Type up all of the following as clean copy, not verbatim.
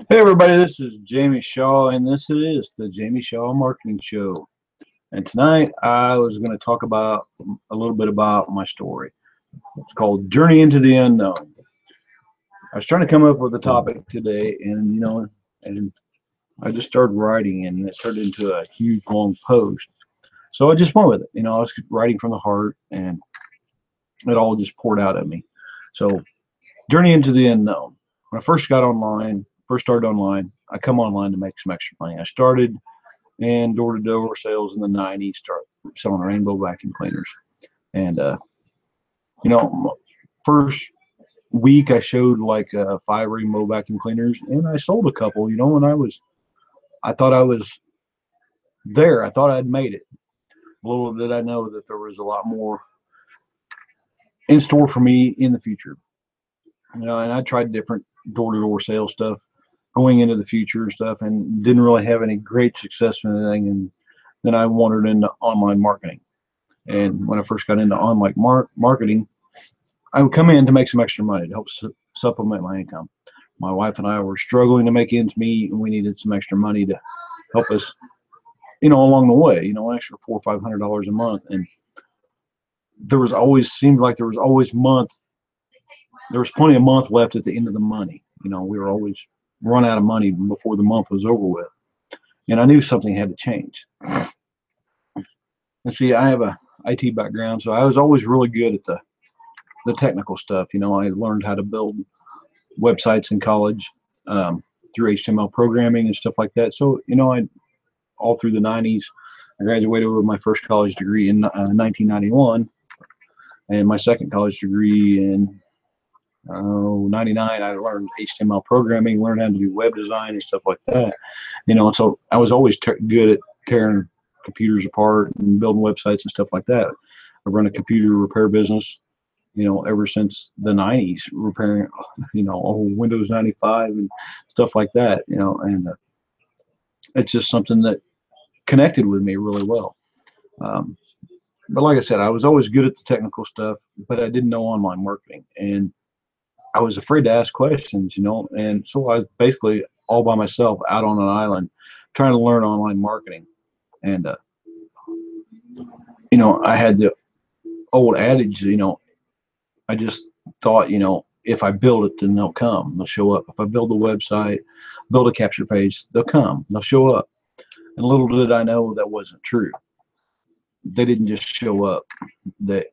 Hey everybody, this is Jamie Shaw, and this is the Jamie Shaw Marketing Show. And tonight I was going to talk about a little bit about my story. It's called Journey into the Unknown. I was trying to come up with a topic today, and I just started writing, and it turned into a huge long post. So I just went with it. I was writing from the heart, and it all just poured out at me. So Journey into the Unknown. When I first started online, I come online to make some extra money. I started and door-to-door sales in the 90s, start selling rainbow vacuum cleaners. And, you know, first week I showed like 5 rainbow vacuum cleaners and I sold a couple, and I thought I was there. I thought I'd made it. Little did I know that there was a lot more in store for me in the future. And I tried different door-to-door sales stuff going into the future and stuff and didn't really have any great success with anything. And then I wandered into online marketing. And when I first got into online marketing, I would come in to make some extra money to help supplement my income. My wife and I were struggling to make ends meet, and we needed some extra money to help us, along the way. An extra $400 or $500 a month. And there was always seemed like there was plenty of month left at the end of the money. We were always run out of money before the month was over with, and I knew something had to change. And see, I have a IT background, so I was always really good at the technical stuff. I learned how to build websites in college through HTML programming and stuff like that. So, I all through the 90s, I graduated with my first college degree in 1991, and my second college degree in 99. I learned HTML programming, learned how to do web design and stuff like that. And so I was always good at tearing computers apart and building websites and stuff like that. I run a computer repair business, ever since the 90s, repairing, old Windows 95 and stuff like that, and it's just something that connected with me really well. Um, but like I said, I was always good at the technical stuff, but I didn't know online marketing. And I was afraid to ask questions, and so I was basically all by myself out on an island trying to learn online marketing. And, I had the old adage, I just thought, if I build it, then they'll come. They'll show up. If I build a website, build a capture page, they'll come. They'll show up. And little did I know that wasn't true. They didn't just show up. That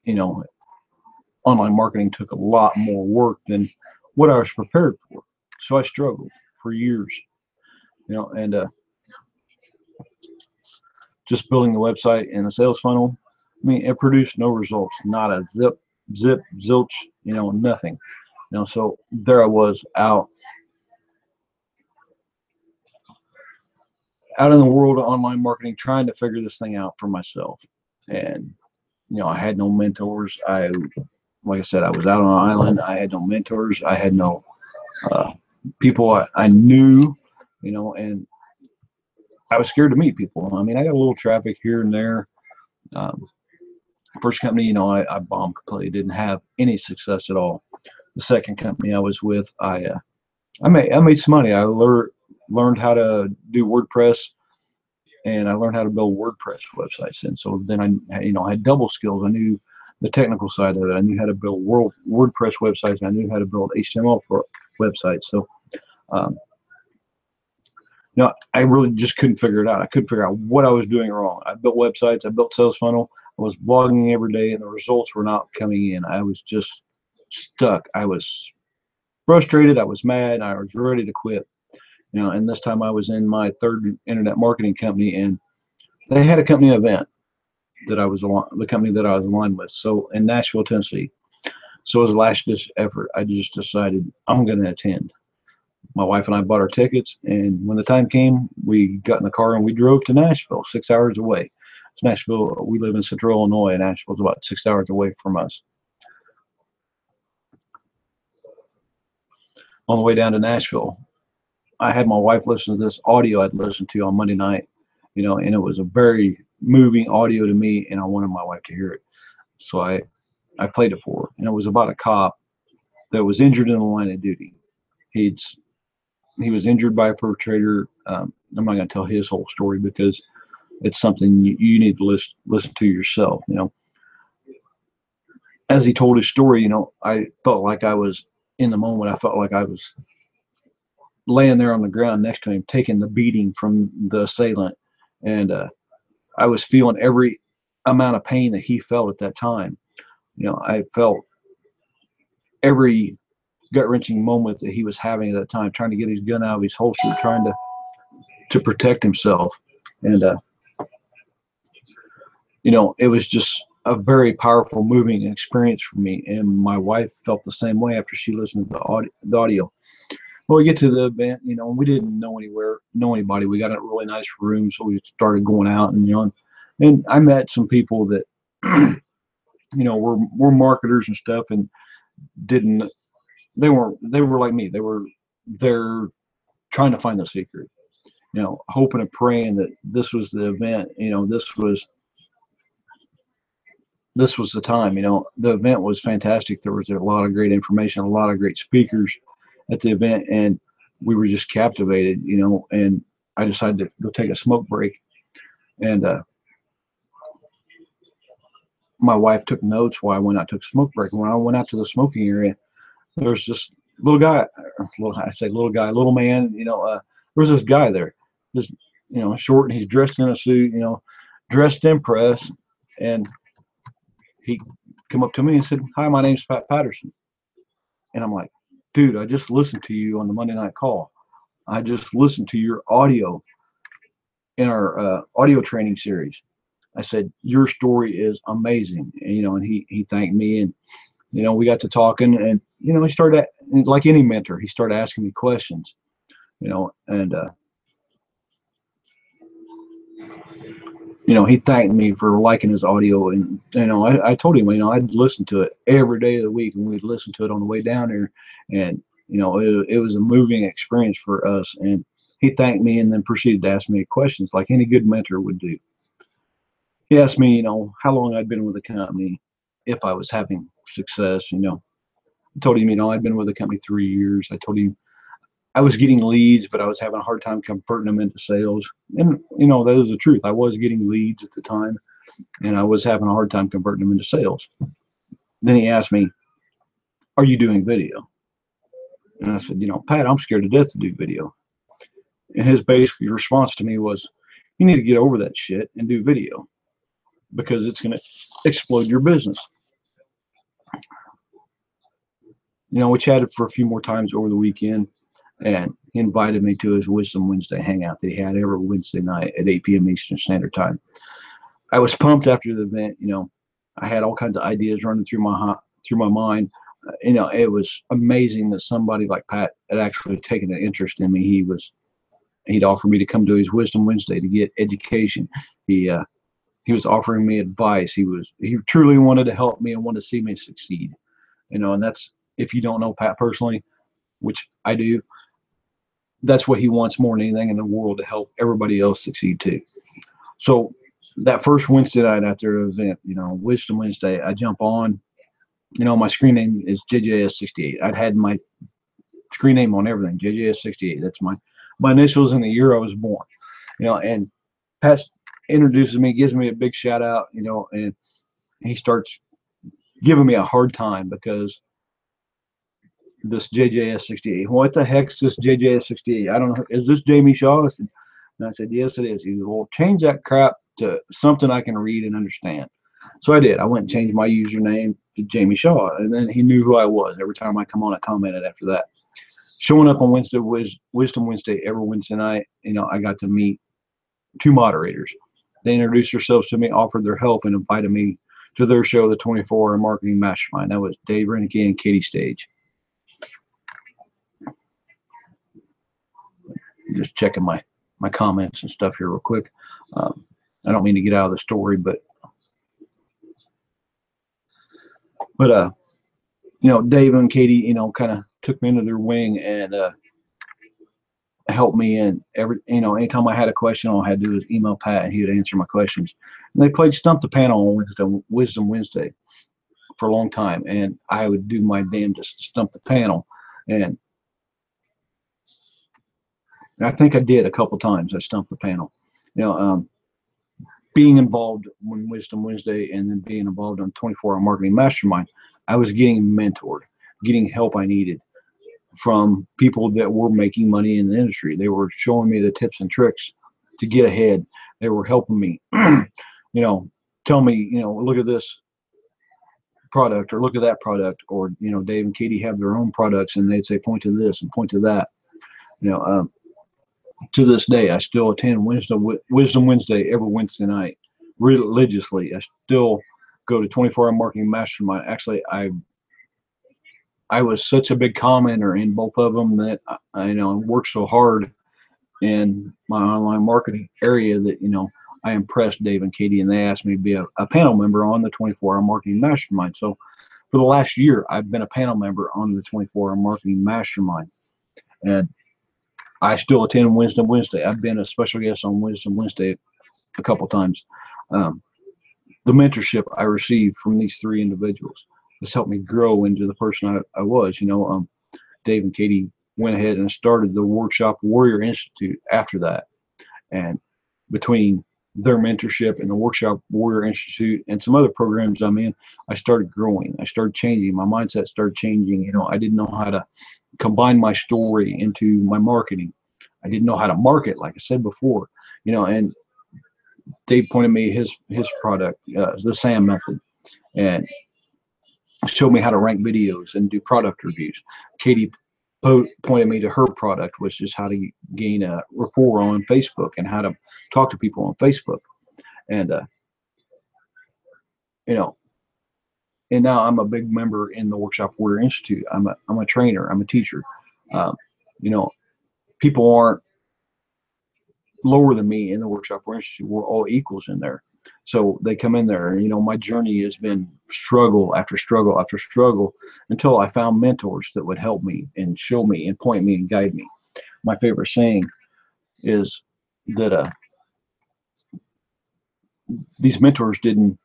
online marketing took a lot more work than what I was prepared for. So I struggled for years, and just building the website and the sales funnel. I mean, it produced no results, not a zip, zilch, nothing. So there I was out in the world of online marketing, trying to figure this thing out for myself. And I had no mentors. Like I said, I was out on an island. I had no mentors. I had no uh, people I knew, and I was scared to meet people. I mean, I got a little traffic here and there. Um, First company, I bombed completely. Didn't have any success at all. The second company I was with, I made some money. I learned how to do WordPress, and I learned how to build WordPress websites. And so then I had double skills. I knew the technical side of it. I knew how to build WordPress websites. I knew how to build HTML for websites. So, um, I really just couldn't figure it out. I couldn't figure out what I was doing wrong. I built websites. I built sales funnel. I was blogging every day, and the results were not coming in. I was just stuck. I was frustrated. I was mad. I was ready to quit. And this time I was in my third internet marketing company, and they had a company event the company that I was aligned with. So in Nashville, Tennessee. So as a last ditch effort, I just decided I'm going to attend. My wife and I bought our tickets, and when the time came, we got in the car and we drove to Nashville, 6 hours away. It's Nashville. We live in Central Illinois, and Nashville's about 6 hours away from us. On the way down to Nashville, I had my wife listen to this audio I'd listened to on Monday night, and it was a very moving audio to me, and I wanted my wife to hear it. So I played it for her, and it was about a cop that was injured in the line of duty. He'd he was injured by a perpetrator. I'm not going to tell his whole story because it's something you need to listen to yourself. As he told his story, I felt like I was in the moment. I felt like I was laying there on the ground next to him, taking the beating from the assailant, and I was feeling every amount of pain that he felt at that time. I felt every gut-wrenching moment that he was having at that time, trying to get his gun out of his holster, trying to protect himself. And it was just a very powerful, moving experience for me. And my wife felt the same way after she listened to the audio. Well, we get to the event, we didn't know anybody. We got a really nice room, so we started going out, and I met some people that, were marketers and stuff, and they were like me. They're trying to find the secret, hoping and praying that this was the event, this was the time. The event was fantastic. There was a lot of great information, a lot of great speakers at the event, and we were just captivated, and I decided to go take a smoke break. And my wife took notes while I went out, took a smoke break. And when I went out to the smoking area, there was this little guy, little man, there was this guy there, just, short, and he's dressed in a suit, dressed in press. And he come up to me and said, "Hi, my name's Pat Patterson." And I'm like, "Dude, I just listened to you on the Monday night call. I just listened to your audio in our audio training series." I said, "Your story is amazing." And he thanked me, and we got to talking, and he started, like any mentor, he started asking me questions, and he thanked me for liking his audio. And I told him, I'd listen to it every day of the week, and we'd listen to it on the way down there. And it was a moving experience for us. And he thanked me, and then proceeded to ask me questions like any good mentor would do. He asked me, how long I'd been with the company, if I was having success. I told him, I'd been with the company 3 years. I told him I was getting leads, but I was having a hard time converting them into sales. And, that was the truth. I was getting leads at the time, and I was having a hard time converting them into sales. Then he asked me, "Are you doing video?" And I said, "Pat, I'm scared to death to do video." And his basic response to me was, "You need to get over that shit and do video, because it's going to explode your business." We chatted for a few more times over the weekend, and he invited me to his Wisdom Wednesday hangout that he had every Wednesday night at 8 p.m. Eastern Standard Time. I was pumped after the event. I had all kinds of ideas running through my mind. It was amazing that somebody like Pat had actually taken an interest in me. He'd offered me to come to his Wisdom Wednesday to get education. He was offering me advice. He truly wanted to help me and wanted to see me succeed. And that's, if you don't know Pat personally, which I do, that's what he wants more than anything in the world, to help everybody else succeed too. So that first Wednesday night after the event, Wisdom Wednesday, I jump on, my screen name is JJS68. I'd had my screen name on everything, JJS68. That's my initials and the year I was born, and Pat introduces me, gives me a big shout out, and he starts giving me a hard time because this JJS68. What the heck's this JJS68? I don't know. Is this Jamie Shaw? And I said, "Yes, it is." He said, "Well, change that crap to something I can read and understand." So I did. I went and changed my username to Jamie Shaw, and then he knew who I was. Every time I come on, I commented after that. Showing up on Wisdom Wednesday every Wednesday night, I got to meet two moderators. They introduced themselves to me, offered their help, and invited me to their show, the 24-Hour Marketing Mastermind. That was Dave Renicky and Katie Stage. Just checking my comments and stuff here real quick. I don't mean to get out of the story, but Dave and Katie, kind of took me under their wing and helped me. And anytime I had a question, all I had to do was email Pat, and he would answer my questions. And they played Stump the Panel on Wisdom Wednesday for a long time, and I would do my damnedest to stump the panel. And And I think I did a couple times. I stumped the panel. You know, being involved in Wisdom Wednesday and then being involved on 24-hour marketing mastermind, I was getting mentored, getting help I needed from people that were making money in the industry. They were showing me the tips and tricks to get ahead. They were helping me, you know, tell me, you know, look at this product or look at that product, or, you know, Dave and Katie have their own products and they'd say, point to this and point to that. You know, to this day, I still attend Wisdom Wednesday every Wednesday night religiously. I still go to 24-hour marketing mastermind. Actually, I was such a big commenter in both of them that I you know, worked so hard in my online marketing area that, you know, I impressed Dave and Katie, and they asked me to be a panel member on the 24-hour marketing mastermind. So for the last year, I've been a panel member on the 24-hour marketing mastermind, and I still attend Wisdom Wednesday. I've been a special guest on Wisdom Wednesday a couple times. The mentorship I received from these three individuals has helped me grow into the person I was. You know, Dave and Katie went ahead and started the Workshop Warrior Institute after that. And between their mentorship and the Workshop Warrior Institute and some other programs I'm in, I started growing. I started changing. My mindset started changing. You know, I didn't know how to combine my story into my marketing. I didn't know how to market, like I said before, you know, and Dave pointed me his product, the SAM method, and showed me how to rank videos and do product reviews. Katie pointed me to her product, which is how to gain a rapport on Facebook and how to talk to people on Facebook. And, you know, and now I'm a big member in the Workshop Warrior Institute. I'm a trainer. I'm a teacher. You know, people aren't lower than me in the Workshop Warrior Institute. We're all equals in there. So they come in there, and, you know, my journey has been struggle after struggle after struggle until I found mentors that would help me and show me and point me and guide me. My favorite saying is that these mentors didn't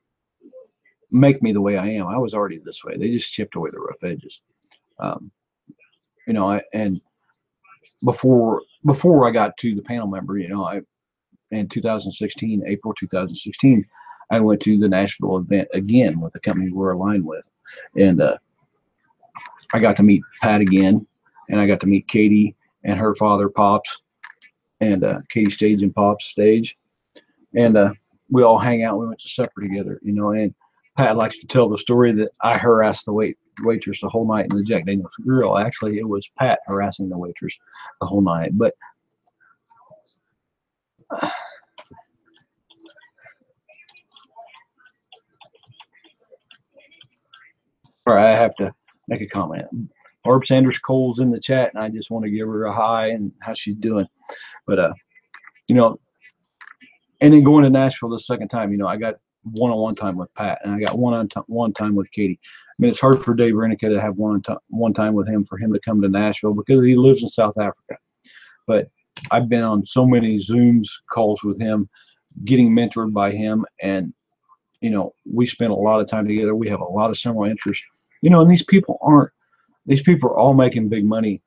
make me the way I am. I was already this way. They just chipped away the rough edges. You know, and before I got to the panel member, you know, in 2016, April 2016, I went to the Nashville event again with the company we're aligned with, and I got to meet Pat again, and I got to meet Katie and her father, Pops, and Katie Stage and Pops Stage, and we all hang out. We went to supper together, you know, and Pat likes to tell the story that I harassed the waitress the whole night in the Jack Daniel's Grill. Actually, it was Pat harassing the waitress the whole night. But all right, I have to make a comment. Barb Sanders Cole's in the chat, and I just want to give her a hi and how she's doing. But you know, and then going to Nashville the second time, you know, I got one-on-one time with Pat, and I got one time with Katie. I mean, it's hard for Dave Renica to have one time with him, for him to come to Nashville, because he lives in South Africa. But I've been on so many Zooms calls with him, getting mentored by him, and, you know, we spend a lot of time together. We have a lot of similar interests, you know, and these people are all making big money.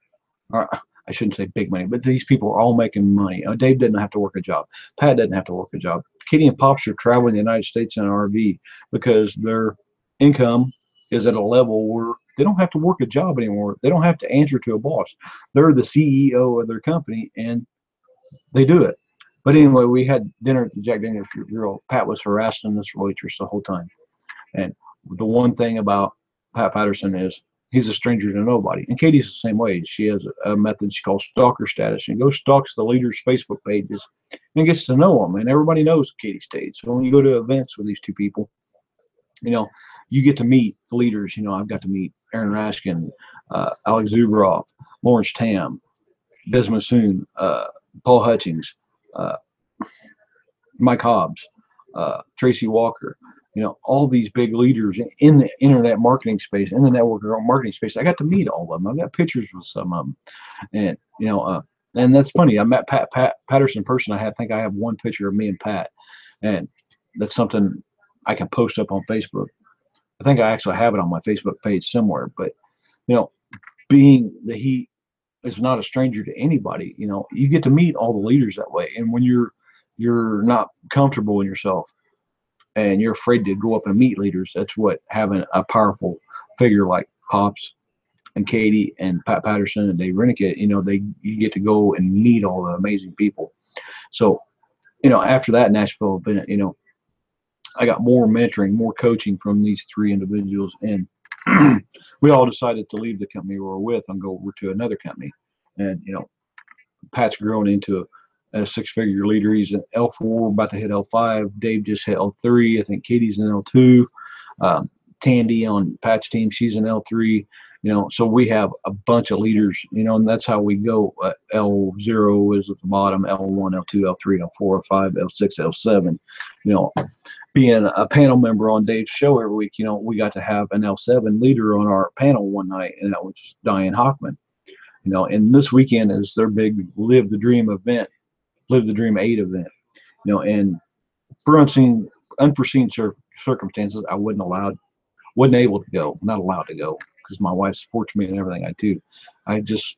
Or, I shouldn't say big money, but these people are all making money. Dave didn't have to work a job. Pat didn't have to work a job. Katie and Pops are traveling the United States in an RV because their income is at a level where they don't have to work a job anymore. They don't have to answer to a boss. They're the CEO of their company, and they do it. But anyway, we had dinner at the Jack Daniel's Grill. Pat was harassing this waitress the whole time. And the one thing about Pat Patterson is he's a stranger to nobody. And Katie's the same way. She has a method she calls stalker status. And goes stalks the leaders' Facebook pages and gets to know them. And everybody knows Katie Stage. So when you go to events with these two people, you know, you get to meet the leaders. You know, I've got to meet Aaron Raskin, Alex Zuberoff, Lawrence Tam, Desmond Soon, Paul Hutchings, Mike Hobbs, Tracy Walker. You know, all these big leaders in the internet marketing space, in the network marketing space. I got to meet all of them. I've got pictures with some of them. And, you know, and that's funny. I met Pat Patterson in person. I think I have one picture of me and Pat. And that's something I can post up on Facebook. I think I actually have it on my Facebook page somewhere. But, you know, being that he is not a stranger to anybody. You know, you get to meet all the leaders that way. And when you're not comfortable in yourself and you're afraid to go up and meet leaders, that's what having a powerful figure like Pops and Katie and Pat Patterson and Dave Renick, you know, you get to go and meet all the amazing people. So, you know, after that Nashville event, you know, I got more mentoring, more coaching from these three individuals, and we all decided to leave the company we were with and go over to another company. And you know, Pat's grown into a six-figure leader. He's an L4, about to hit L5. Dave just hit L3. I think Katie's an L2. Tandy on Pat's team, she's an L3. You know, so we have a bunch of leaders. You know, and that's how we go. L0 is at the bottom. L1, L2, L3, L4, L5, L6, L7. You know, being a panel member on Dave's show every week, you know, we got to have an L7 leader on our panel one night, and that was Diane Hockman. You know, and this weekend is their big Live the Dream event, Live the Dream 8 event. You know, and for unforeseen circumstances, I wasn't able to go, not allowed to go, because my wife supports me and everything I do. I just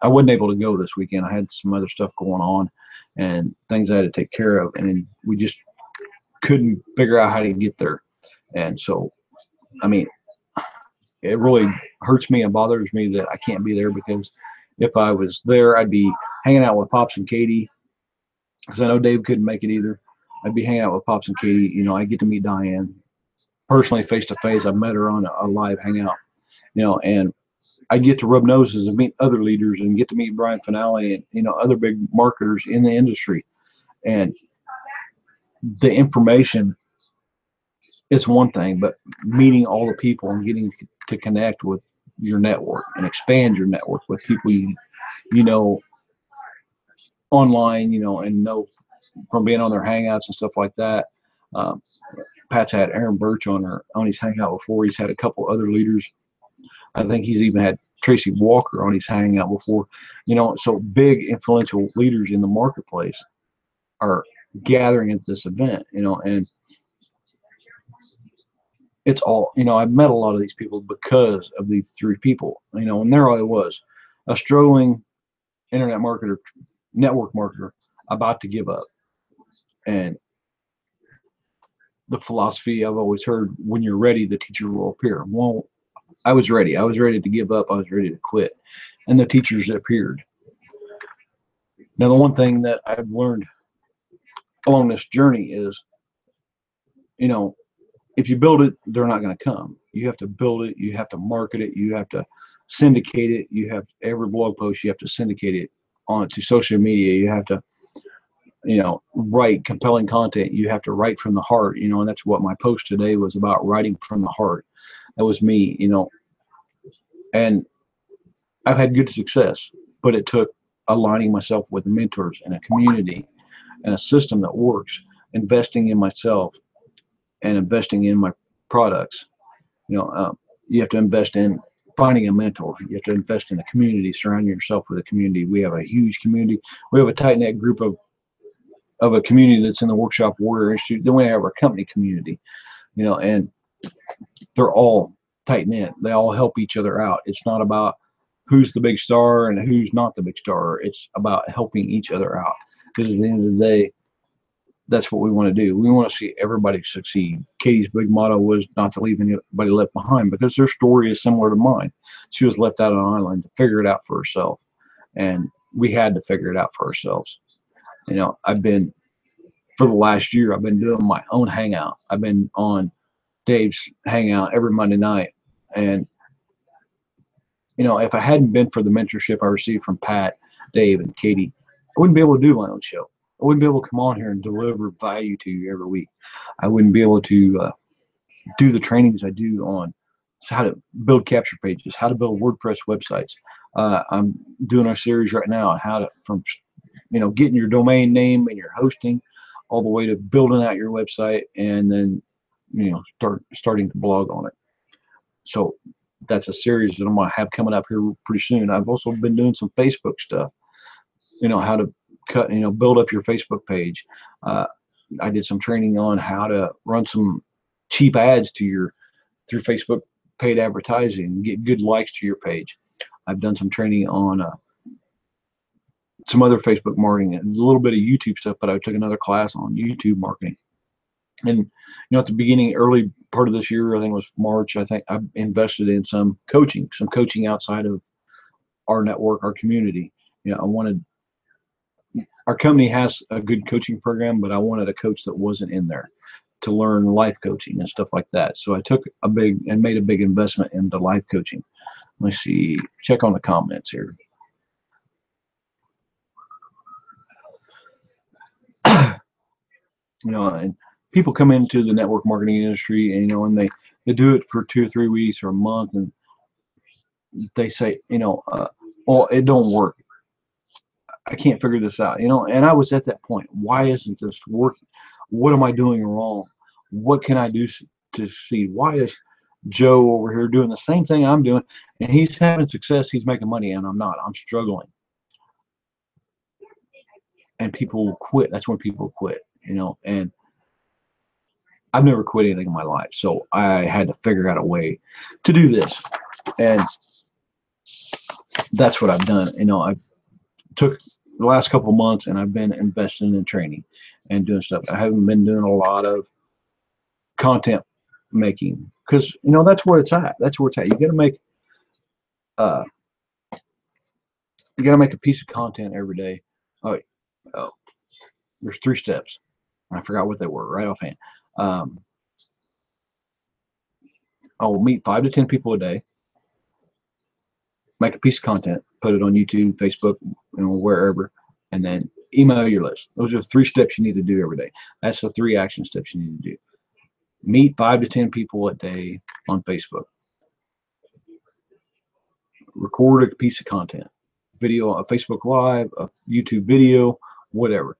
I wasn't able to go this weekend. I had some other stuff going on and things I had to take care of, and we just couldn't figure out how to get there. And so, I mean, it really hurts me and bothers me that I can't be there, because if I was there, I'd be hanging out with Pops and Katie, because I know Dave couldn't make it either. I'd be hanging out with Pops and Katie. You know, I get to meet Diane personally face to face. I've met her on a live hangout, you know, and I get to rub noses and meet other leaders and get to meet Brian Finale and, you know, other big marketers in the industry. And the information is one thing, but meeting all the people and getting to connect with your network and expand your network with people you know online, you know, and know from being on their hangouts and stuff like that. Um, Pat's had Aaron Birch on his hangout before. He's had a couple other leaders. I think he's even had Tracy Walker on his hangout before. You know, so big influential leaders in the marketplace are gathering at this event, you know, and it's all, you know, I've met a lot of these people because of these three people, you know, and there I was, a struggling internet marketer, network marketer, about to give up. And the philosophy I've always heard, when you're ready, the teacher will appear. Well, I was ready. I was ready to give up. I was ready to quit. And the teachers appeared. Now, the one thing that I've learned along this journey is, you know, if you build it, they're not going to come. You have to build it. You have to market it. You have to syndicate it. You have every blog post, you have to syndicate it onto social media. You have to, you know, write compelling content. You have to write from the heart, you know, and that's what my post today was about, writing from the heart. That was me, you know, and I've had good success, but it took aligning myself with mentors and a community and a system that works, investing in myself and investing in my products. You know, you have to invest in finding a mentor. You have to invest in a community, surrounding yourself with a community. We have a huge community. We have a tight knit group of a community that's in the Workshop Warrior Institute. Then we have our company community, you know, and they're all tight knit. They all help each other out. It's not about who's the big star and who's not the big star. It's about helping each other out. Because at the end of the day, that's what we want to do. We want to see everybody succeed. Katie's big motto was not to leave anybody left behind, because their story is similar to mine. She was left out on an island to figure it out for herself, and we had to figure it out for ourselves. You know, for the last year, I've been doing my own hangout. I've been on Dave's hangout every Monday night, and you know, if I hadn't been for the mentorship I received from Pat, Dave, and Katie, I wouldn't be able to do my own show. I wouldn't be able to come on here and deliver value to you every week. I wouldn't be able to do the trainings I do on how to build capture pages, how to build WordPress websites. I'm doing our series right now on how to, from, you know, getting your domain name and your hosting all the way to building out your website, and then, you know, starting to blog on it. So that's a series that I'm going to have coming up here pretty soon. I've also been doing some Facebook stuff, you know, how to build up your Facebook page. I did some training on how to run some cheap ads through Facebook paid advertising and get good likes to your page. I've done some training on some other Facebook marketing and a little bit of YouTube stuff, but I took another class on YouTube marketing. And at the beginning, early part of this year, I think it was March, I think I invested in some coaching outside of our network, our community. Our company has a good coaching program, but I wanted a coach that wasn't in there to learn life coaching and stuff like that. So I took made a big investment into life coaching. Let me see, check on the comments here. And people come into the network marketing industry, and they do it for 2 or 3 weeks or a month, and they say, well, it don't work. I can't figure this out, and I was at that point. Why isn't this working? What am I doing wrong? What can I do to see? Why is Joe over here doing the same thing I'm doing, and he's having success, he's making money, and I'm not? I'm struggling. And people will quit. That's when people quit, and I've never quit anything in my life. So I had to figure out a way to do this. And that's what I've done. I took the last couple of months and I've been investing in training and doing stuff. I haven't been doing a lot of content making because, that's where it's at. That's where it's at. You got to make a piece of content every day. Oh, there's 3 steps. I forgot what they were right offhand. I'll meet 5 to 10 people a day, make a piece of content, put it on YouTube, Facebook, wherever, and then email your list. Those are 3 steps you need to do every day. That's the 3 action steps you need to do. Meet 5 to 10 people a day on Facebook. Record a piece of content, video, a Facebook Live, a YouTube video, whatever,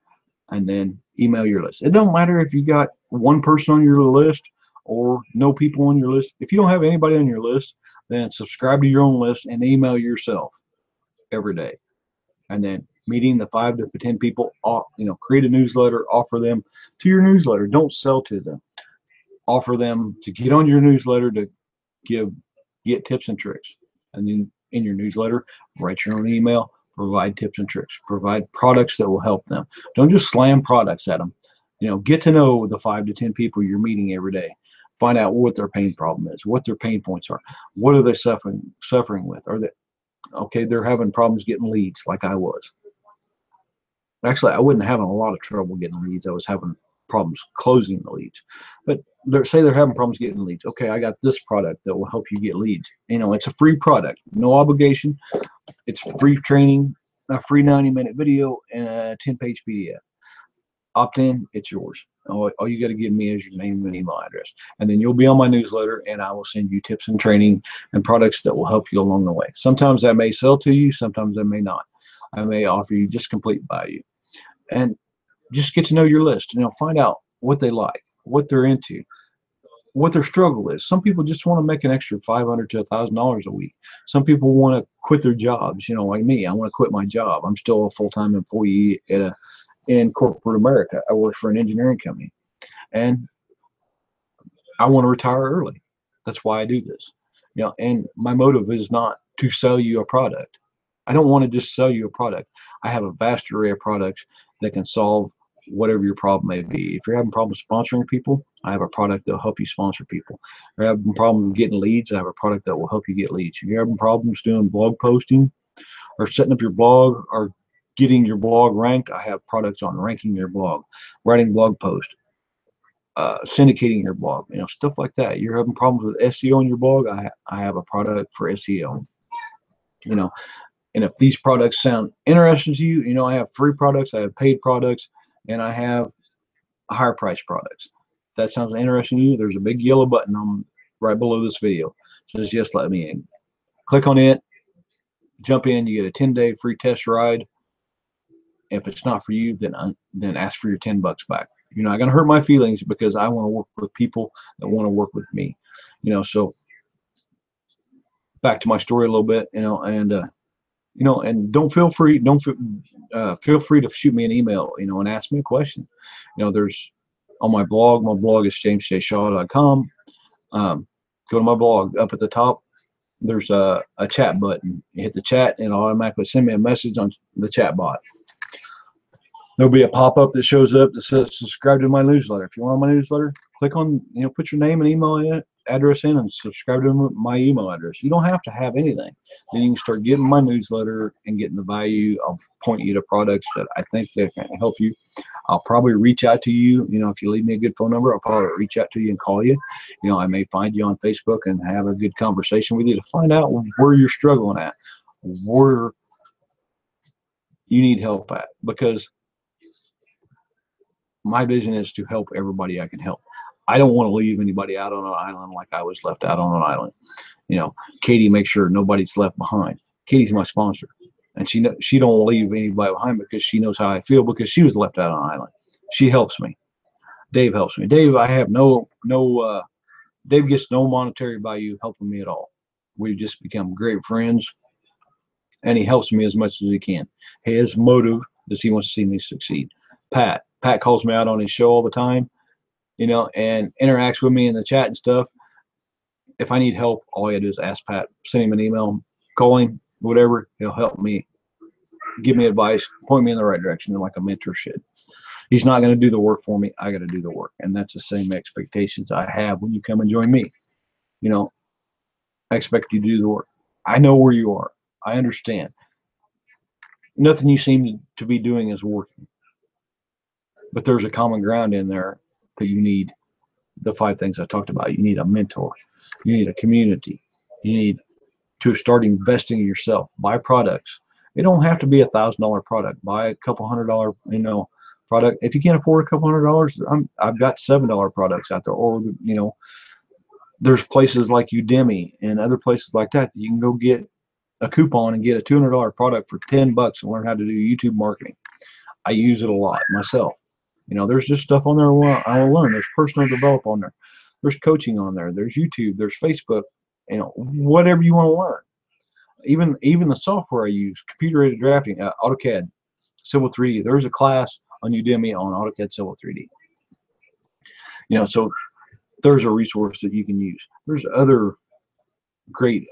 and then email your list. It don't matter if you got 1 person on your list or no people on your list. If you don't have anybody on your list, then subscribe to your own list and email yourself every day. And then meeting the 5 to 10 people, create a newsletter, offer them to your newsletter. Don't sell to them. Offer them to get on your newsletter to get tips and tricks. And then in your newsletter, write your own email, provide tips and tricks, provide products that will help them. Don't just slam products at them. Get to know the 5 to 10 people you're meeting every day. Find out what their pain problem is, what their pain points are, what are they suffering with. They're having problems getting leads like I was. Actually, I wasn't having a lot of trouble getting leads. I was having problems closing the leads. But say they're having problems getting leads. Okay, I got this product that will help you get leads. It's a free product, no obligation. It's free training, a free 90-minute video, and a 10-page PDF. Opt in, it's yours. All you got to give me is your name and email address. And then you'll be on my newsletter, and I will send you tips and training and products that will help you along the way. Sometimes I may sell to you, sometimes I may not. I may offer you just complete value. And just get to know your list. Find out what they like, what they're into, what their struggle is. Some people just want to make an extra $500 to $1,000 a week. Some people want to quit their jobs, like me. I want to quit my job. I'm still a full-time employee in corporate America. I work for an engineering company, and I want to retire early. That's why I do this. And my motive is not to sell you a product. I don't want to just sell you a product. I have a vast array of products that can solve whatever your problem may be. If you're having problems sponsoring people, I have a product that will help you sponsor people. If you're having problems getting leads, I have a product that will help you get leads. If you're having problems doing blog posting or setting up your blog or getting your blog ranked, I have products on ranking your blog, writing blog posts, syndicating your blog, stuff like that. You're having problems with SEO on your blog, I have a product for SEO. And if these products sound interesting to you, I have free products, I have paid products, and I have higher price products. If that sounds interesting to you, there's a big yellow button on right below this video. So just let me in. Click on it, jump in, you get a 10-day free test ride. If it's not for you, then ask for your $10 back. You're not going to hurt my feelings because I want to work with people that want to work with me. So back to my story a little bit, and feel free to shoot me an email, and ask me a question. There's on my blog is jamesjshaw.com. Go to my blog. Up at the top, there's a chat button. You hit the chat and it'll automatically send me a message on the chat bot. There'll be a pop-up that shows up that says subscribe to my newsletter. If you want my newsletter, click on, put your name and email address in and subscribe to my email address. You don't have to have anything. Then you can start getting my newsletter and getting the value. I'll point you to products that I think that can help you. I'll probably reach out to you. If you leave me a good phone number, I'll probably reach out to you and call you. I may find you on Facebook and have a good conversation with you to find out where you're struggling at, where you need help at, because my vision is to help everybody I can help. I don't want to leave anybody out on an island like I was left out on an island. Katie makes sure nobody's left behind. Katie's my sponsor, and she don't leave anybody behind because she knows how I feel, because she was left out on an island. She helps me. Dave helps me. Dave, I have Dave gets no monetary value helping me at all. We've just become great friends, and he helps me as much as he can. His motive is he wants to see me succeed. Pat calls me out on his show all the time, and interacts with me in the chat and stuff. If I need help, all I gotta do is ask Pat, send him an email, call him, whatever. He'll help me, give me advice, point me in the right direction, like a mentor should. He's not going to do the work for me. I got to do the work. And that's the same expectations I have when you come and join me. I expect you to do the work. I know where you are. I understand. Nothing you seem to be doing is working. But there's a common ground in there that you need. The 5 things I talked about. You need a mentor. You need a community. You need to start investing in yourself. Buy products. It don't have to be $1,000 product. Buy a couple $100, product. If you can't afford a couple $100, I've got $7 products out there. Or there's places like Udemy and other places like that you can go get a coupon and get a $200 product for $10 and learn how to do YouTube marketing. I use it a lot myself. There's just stuff on there I will learn. There's personal develop on there. There's coaching on there. There's YouTube. There's Facebook. Whatever you want to learn. Even the software I use, computer-aided drafting, AutoCAD, Civil 3D. There's a class on Udemy on AutoCAD Civil 3D. So there's a resource that you can use. There's other great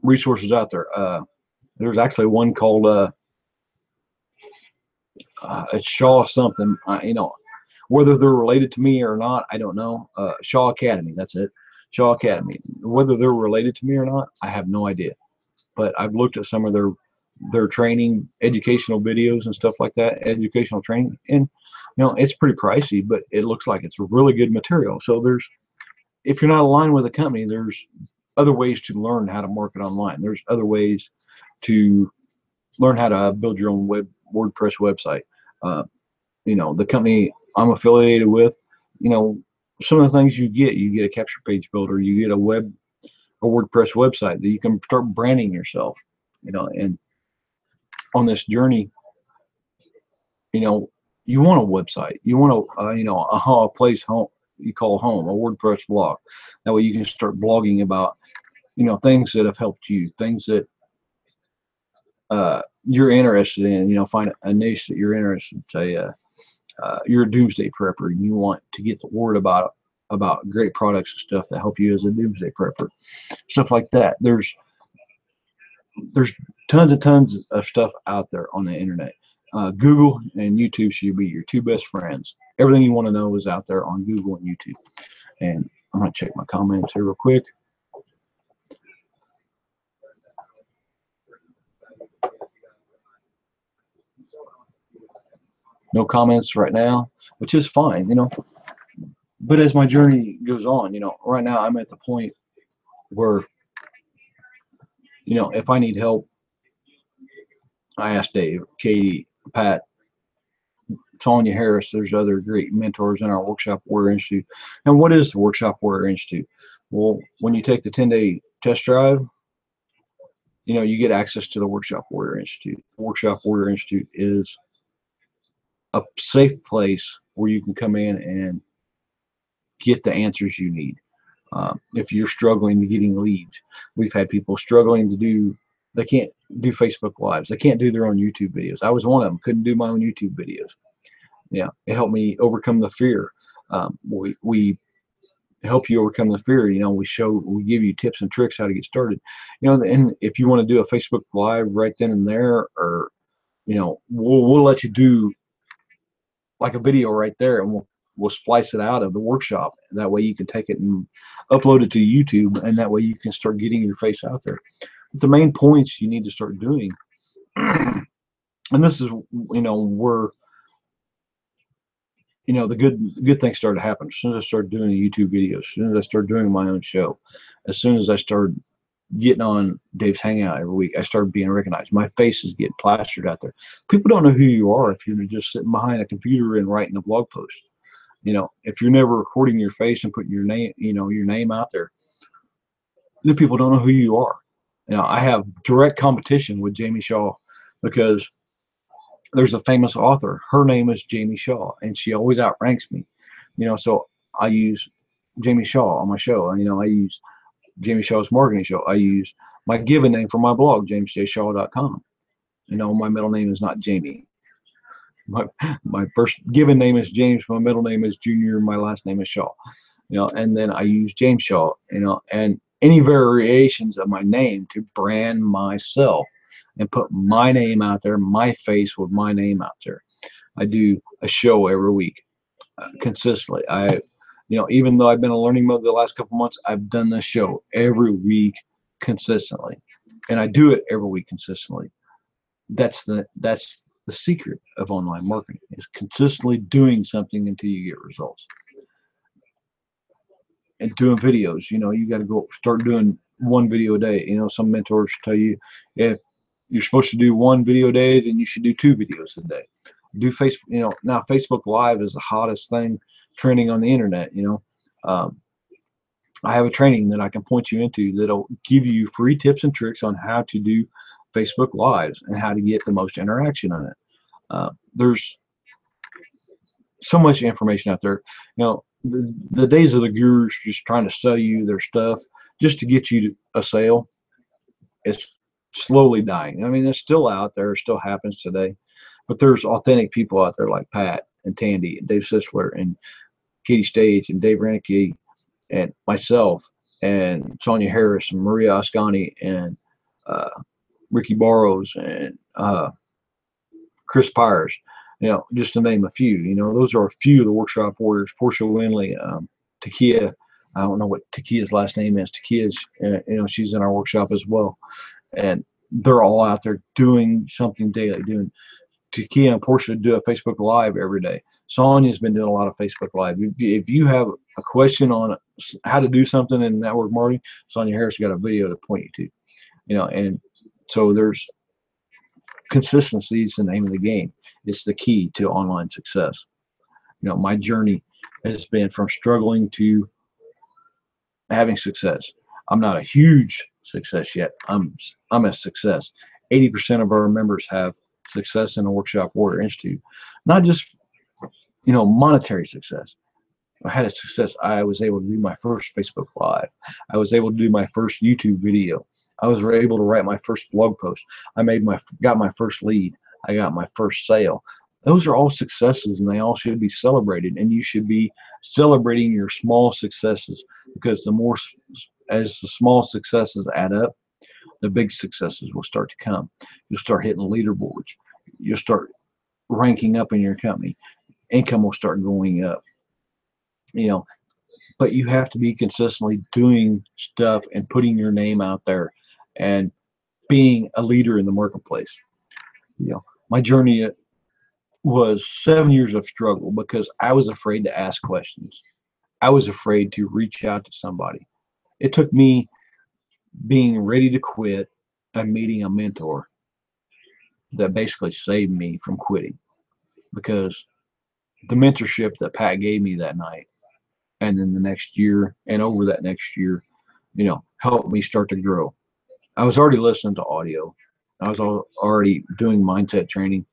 resources out there. There's actually one called it's Shaw something. Whether they're related to me or not, I don't know. Shaw Academy, that's it. Shaw Academy. Whether they're related to me or not, I have no idea. But I've looked at some of their training, educational videos and stuff like that, educational training, and it's pretty pricey, but it looks like it's really good material. So if you're not aligned with a company, there's other ways to learn how to market online. There's other ways to learn how to build your own WordPress website. The company I'm affiliated with, some of the things you get a capture page builder, you get a WordPress website that you can start branding yourself, and on this journey, you want a website, you want a place home you call home, a WordPress blog. That way you can start blogging about, things that have helped you, things that you're interested in. Find a niche that you're interested in. Say you're a doomsday prepper and you want to get the word about great products and stuff that help you as a doomsday prepper, stuff like that. There's tons and tons of stuff out there on the internet. Google and YouTube should be your 2 best friends. Everything you want to know is out there on Google and YouTube. And I'm going to check my comments here real quick. No comments right now, which is fine, But as my journey goes on, right now I'm at the point where, if I need help, I ask Dave, Katie, Pat, Tanya Harris. There's other great mentors in our Workshop Warrior Institute. And what is the Workshop Warrior Institute? Well, when you take the 10-day test drive, you get access to the Workshop Warrior Institute. The Workshop Warrior Institute is a safe place where you can come in and get the answers you need. If you're struggling to getting leads, we've had people struggling to they can't do Facebook Lives. They can't do their own YouTube videos. I was one of them, couldn't do my own YouTube videos. It helped me overcome the fear. We help you overcome the fear. We give you tips and tricks how to get started. And if you want to do a Facebook Live right then and there, or we'll let you do like a video right there, and we'll splice it out of the workshop. That way you can take it and upload it to YouTube, and that way you can start getting your face out there. But the main points you need to start doing, and this is where the good things started to happen. As soon as I started doing YouTube videos, as soon as I started doing my own show, as soon as I started getting on Dave's Hangout every week, I started being recognized. My face is getting plastered out there. People don't know who you are if you're just sitting behind a computer and writing a blog post. If you're never recording your face and putting your name out there, the people don't know who you are. I have direct competition with Jamie Shaw, because there's a famous author. Her name is Jamie Shaw, and she always outranks me. So I use Jamie Shaw on my show. I use Jamie Shaw's marketing show. I use my given name for my blog, jamesjshaw.com. My middle name is not Jamie. My first given name is James. My middle name is Junior. My last name is Shaw. And then I use James Shaw. And any variations of my name to brand myself and put my name out there, my face with my name out there. I do a show every week consistently. Even though I've been in learning mode the last couple months, I've done this show every week consistently, and I do it every week consistently. That's the secret of online marketing, is consistently doing something until you get results. And doing videos, you got to go start doing one video a day. Some mentors tell you, if you're supposed to do one video a day, then you should do 2 videos a day. Do Facebook, now Facebook Live is the hottest thing trending on the internet. I have a training that I can point you into that'll give you free tips and tricks on how to do Facebook Lives and how to get the most interaction on it. There's so much information out there. The days of the gurus just trying to sell you their stuff just to get you a sale, it's slowly dying. It's still out there. It still happens today. But there's authentic people out there like Pat and Tandy and Dave Sisler and Katie Stage and Dave Renicky and myself and Sonia Harris and Maria Ascani and Ricky Barrows and Chris Pyers, just to name a few. Those are a few of the workshop warriors. Portia Winley, Takia, I don't know what Takia's last name is. Takia's, she's in our workshop as well. And they're all out there doing something daily. Takia and Portia do a Facebook Live every day. Sonia's been doing a lot of Facebook Live. If you have a question on how to do something in network marketing, Sonia Harris got a video to point you to. And so there's consistency is the name of the game. It's the key to online success. My journey has been from struggling to having success. I'm not a huge success yet. I'm a success. 80% of our members have success in the Workshop Warrior Institute. Not just monetary success. I had a success. I was able to do my first Facebook Live. I was able to do my first YouTube video. I was able to write my first blog post. I got my first lead. I got my first sale. Those are all successes, and they all should be celebrated. And you should be celebrating your small successes, because as the small successes add up, the big successes will start to come. You'll start hitting leaderboards. You'll start ranking up in your company. Income will start going up. But you have to be consistently doing stuff and putting your name out there and being a leader in the marketplace. My journey was 7 years of struggle because I was afraid to ask questions. I was afraid to reach out to somebody. It took me being ready to quit and meeting a mentor that basically saved me from quitting, because the mentorship that Pat gave me that night, and then the next year and over that next year, helped me start to grow. I was already listening to audio. I was already doing mindset training,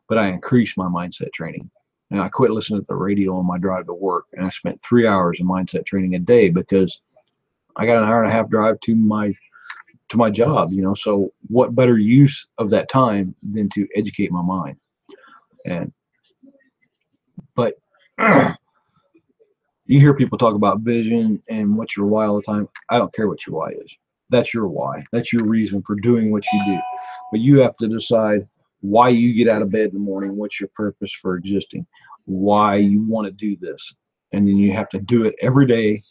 but I increased my mindset training. And I quit listening to the radio on my drive to work, and I spent 3 hours of mindset training a day, because I got an hour and a half drive to my job. So what better use of that time than to educate my mind? But You hear people talk about vision and what's your why all the time. I don't care what your why is. That's your why. That's your reason for doing what you do. But you have to decide why you get out of bed in the morning, what's your purpose for existing, why you want to do this. And then you have to do it every day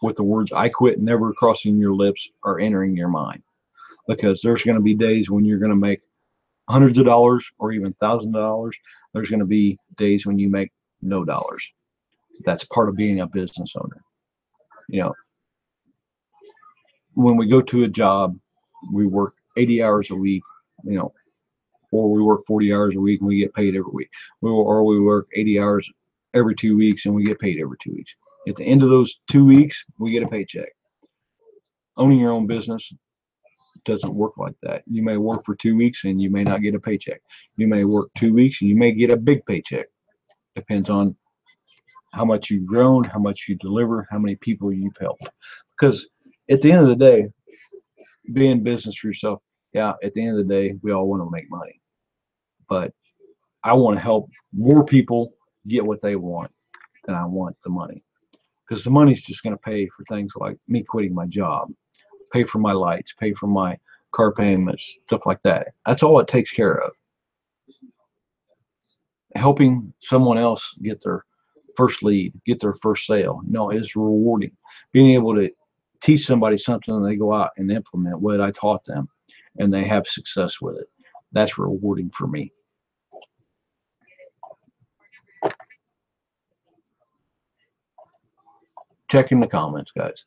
with the words "I quit" never crossing your lips or entering your mind. Because there's going to be days when you're going to make hundreds of dollars or even $1,000. There's going to be days when you make no dollars. That's part of being a business owner. You know, when we go to a job, we work 80 hours a week, you know, or we work 40 hours a week and we get paid every week. Or we work 80 hours every 2 weeks and we get paid every 2 weeks. At the end of those 2 weeks, we get a paycheck. Owning your own business doesn't work like that. You may work for 2 weeks and you may not get a paycheck. You may work 2 weeks and you may get a big paycheck. Depends on how much you've grown, how much you deliver, how many people you've helped. Because at the end of the day, be in business for yourself. Yeah, at the end of the day, we all want to make money. But I want to help more people get what they want than I want the money. Because the money's just going to pay for things like me quitting my job, pay for my lights, pay for my car payments, stuff like that. That's all it takes care of. Helping someone else get their first lead, get their first sale, is rewarding. Being able to teach somebody something and they go out and implement what I taught them and they have success with it. That's rewarding for me. Check in the comments, guys.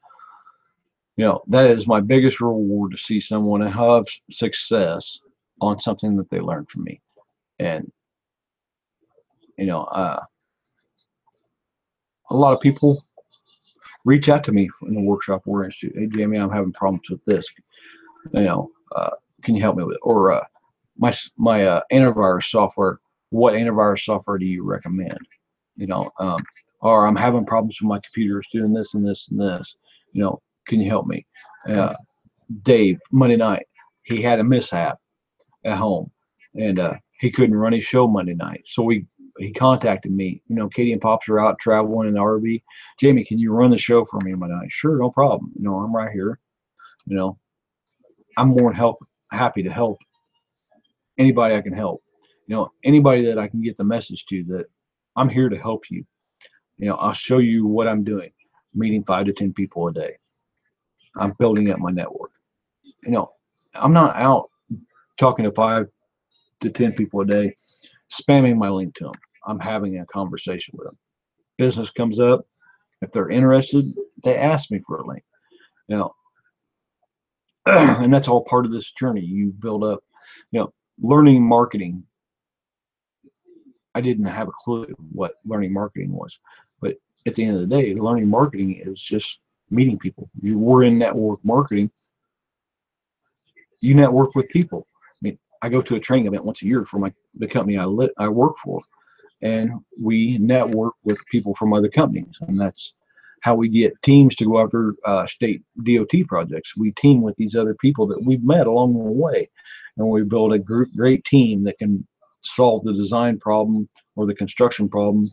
That is my biggest reward, to see someone have success on something that they learned from me. And, a lot of people reach out to me in the workshop or institute. Hey, Jamie, I'm having problems with this. Can you help me with it? Or my antivirus software. What antivirus software do you recommend? Or I'm having problems with my computer. It's doing this and this and this. Can you help me? Dave, Monday night, he had a mishap at home, and he couldn't run his show Monday night. So he contacted me. Katie and Pops are out traveling in the RV. Jamie, can you run the show for me Monday night? Sure, no problem. I'm right here. I'm more than happy to help anybody I can help. Anybody that I can get the message to that I'm here to help you. I'll show you what I'm doing. Meeting 5 to 10 people a day. I'm building up my network. I'm not out talking to 5 to 10 people a day, spamming my link to them. I'm having a conversation with them. Business comes up. If they're interested, they ask me for a link. And that's all part of this journey. You build up, learning marketing. I didn't have a clue what learning marketing was, but at the end of the day, learning marketing is just meeting people. You were in network marketing. You network with people. I go to a training event once a year for the company I work for, and we network with people from other companies, and that's how we get teams to go after state DOT projects. We team with these other people that we've met along the way, and we build a great team that can solve the design problem or the construction problem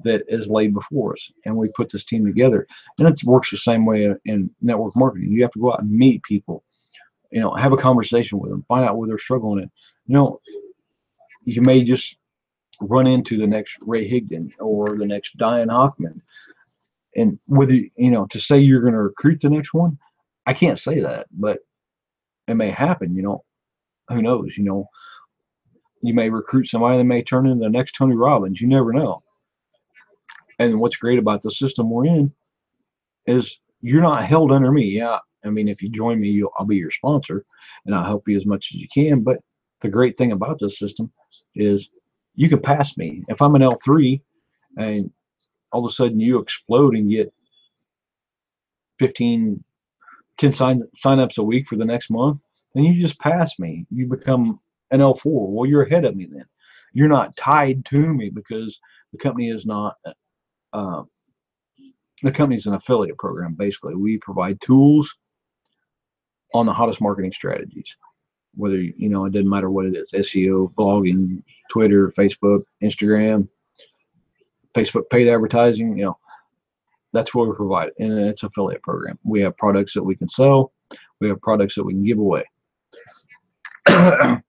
that is laid before us. And we put this team together, and it works the same way in network marketing. You have to go out and meet people, have a conversation with them, find out where they're struggling in. You may just run into the next Ray Higdon or the next Diane Hockman. And whether, to say you're going to recruit the next one, I can't say that, but it may happen, who knows, you may recruit somebody that may turn into the next Tony Robbins. You never know. And what's great about the system we're in is you're not held under me. Yeah, if you join me, I'll be your sponsor and I'll help you as much as you can. But the great thing about this system is you can pass me. If I'm an L3 and all of a sudden you explode and get 10 sign-ups a week for the next month, then you just pass me. You become an L4. Well, you're ahead of me then. You're not tied to me because the company is not, the company's an affiliate program, basically. We provide tools on the hottest marketing strategies. Whether, it doesn't matter what it is, SEO, blogging, Twitter, Facebook, Instagram, Facebook paid advertising, That's what we provide, and it's an affiliate program. We have products that we can sell. We have products that we can give away. And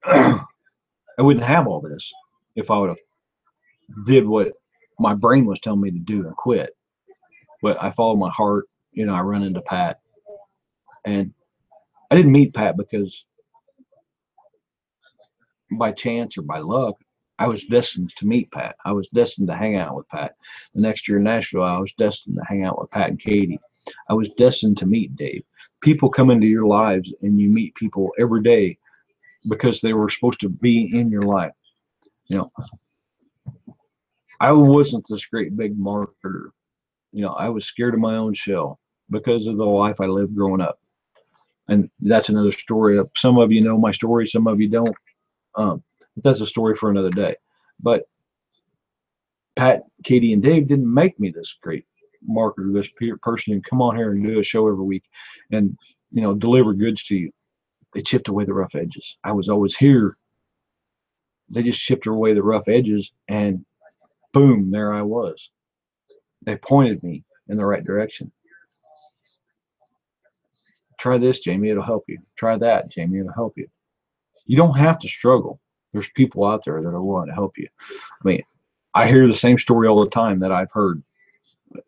I wouldn't have all this if I would have did what my brain was telling me to do and quit. But I followed my heart. I run into Pat, and I didn't meet Pat because by chance or by luck. I was destined to meet Pat. I was destined to hang out with Pat. The next year in Nashville, I was destined to hang out with Pat and Katie. I was destined to meet Dave. People come into your lives, and you meet people every day because they were supposed to be in your life. I wasn't this great big marketer. I was scared of my own shell because of the life I lived growing up. And that's another story. Some of you know my story, some of you don't. But that's a story for another day. But Pat, Katie, and Dave didn't make me this great marketer, this person who come on here and do a show every week and deliver goods to you. They chipped away the rough edges. I was always here. They just chipped away the rough edges, and boom, there I was. They pointed me in the right direction. Try this, Jamie, it'll help you. Try that, Jamie, it'll help you. You don't have to struggle. There's people out there that are willing to help you. I mean, I hear the same story all the time that I've heard.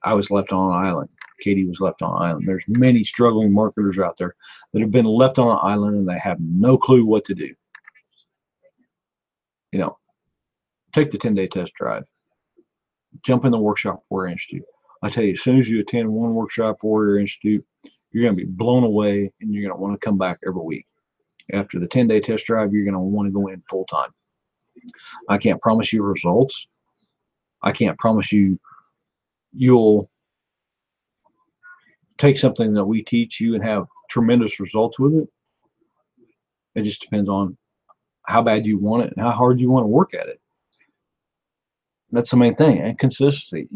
I was left on an island. Katie was left on an island. There's many struggling marketers out there that have been left on an island and they have no clue what to do. Take the 10-day test drive. Jump in the Workshop Warrior Institute. I tell you, as soon as you attend one Workshop Warrior Institute, you're going to be blown away, and you're going to want to come back every week. After the 10-day test drive, you're going to want to go in full time. I can't promise you results. I can't promise you'll take something that we teach you and have tremendous results with it. It just depends on how bad you want it and how hard you want to work at it. That's the main thing. And consistency.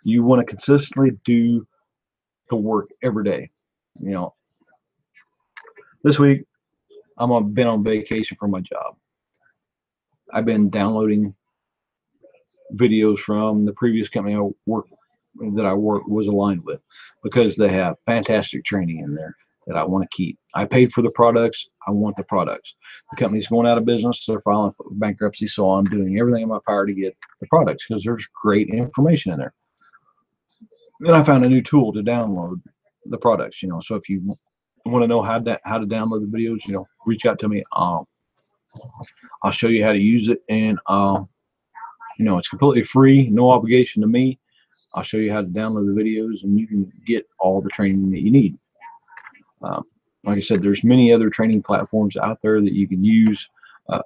You want to consistently do the work every day. This week I've been on vacation from my job. I've been downloading videos from the previous company I was aligned with, because they have fantastic training in there that I want to keep. I paid for the products. I want the products. The company's going out of business. They're filing for bankruptcy, so I'm doing everything in my power to get the products because there's great information in there. Then I found a new tool to download the products. So if you want to know how to download the videos, reach out to me. I'll show you how to use it, and it's completely free, no obligation to me. I'll show you how to download the videos, and you can get all the training that you need. Like I said, there's many other training platforms out there that you can use.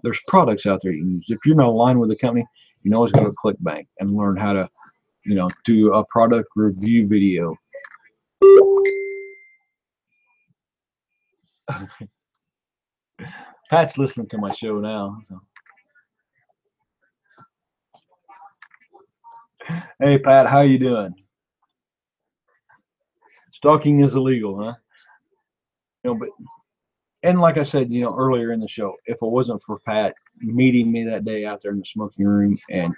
There's products out there you can use. If you're not aligned with the company, you can always go to ClickBank and learn how to, do a product review video. Pat's listening to my show now. So. Hey, Pat, how you doing? Stalking is illegal, huh? And like I said, earlier in the show, if it wasn't for Pat meeting me that day out there in the smoking room and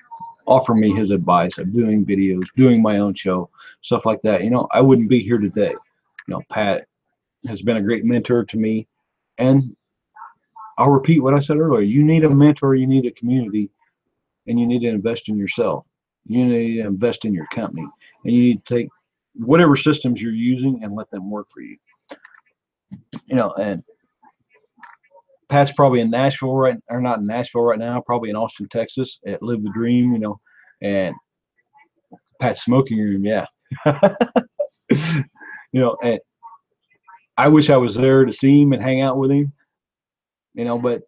offering me his advice of doing videos, doing my own show, stuff like that, I wouldn't be here today. Pat has been a great mentor to me, and I'll repeat what I said earlier. You need a mentor, you need a community, and you need to invest in yourself. You need to invest in your company, and you need to take whatever systems you're using and let them work for you. And Pat's probably in Nashville not in Nashville right now, probably in Austin, Texas, at Live the Dream, and Pat's smoking room, yeah. And I wish I was there to see him and hang out with him, but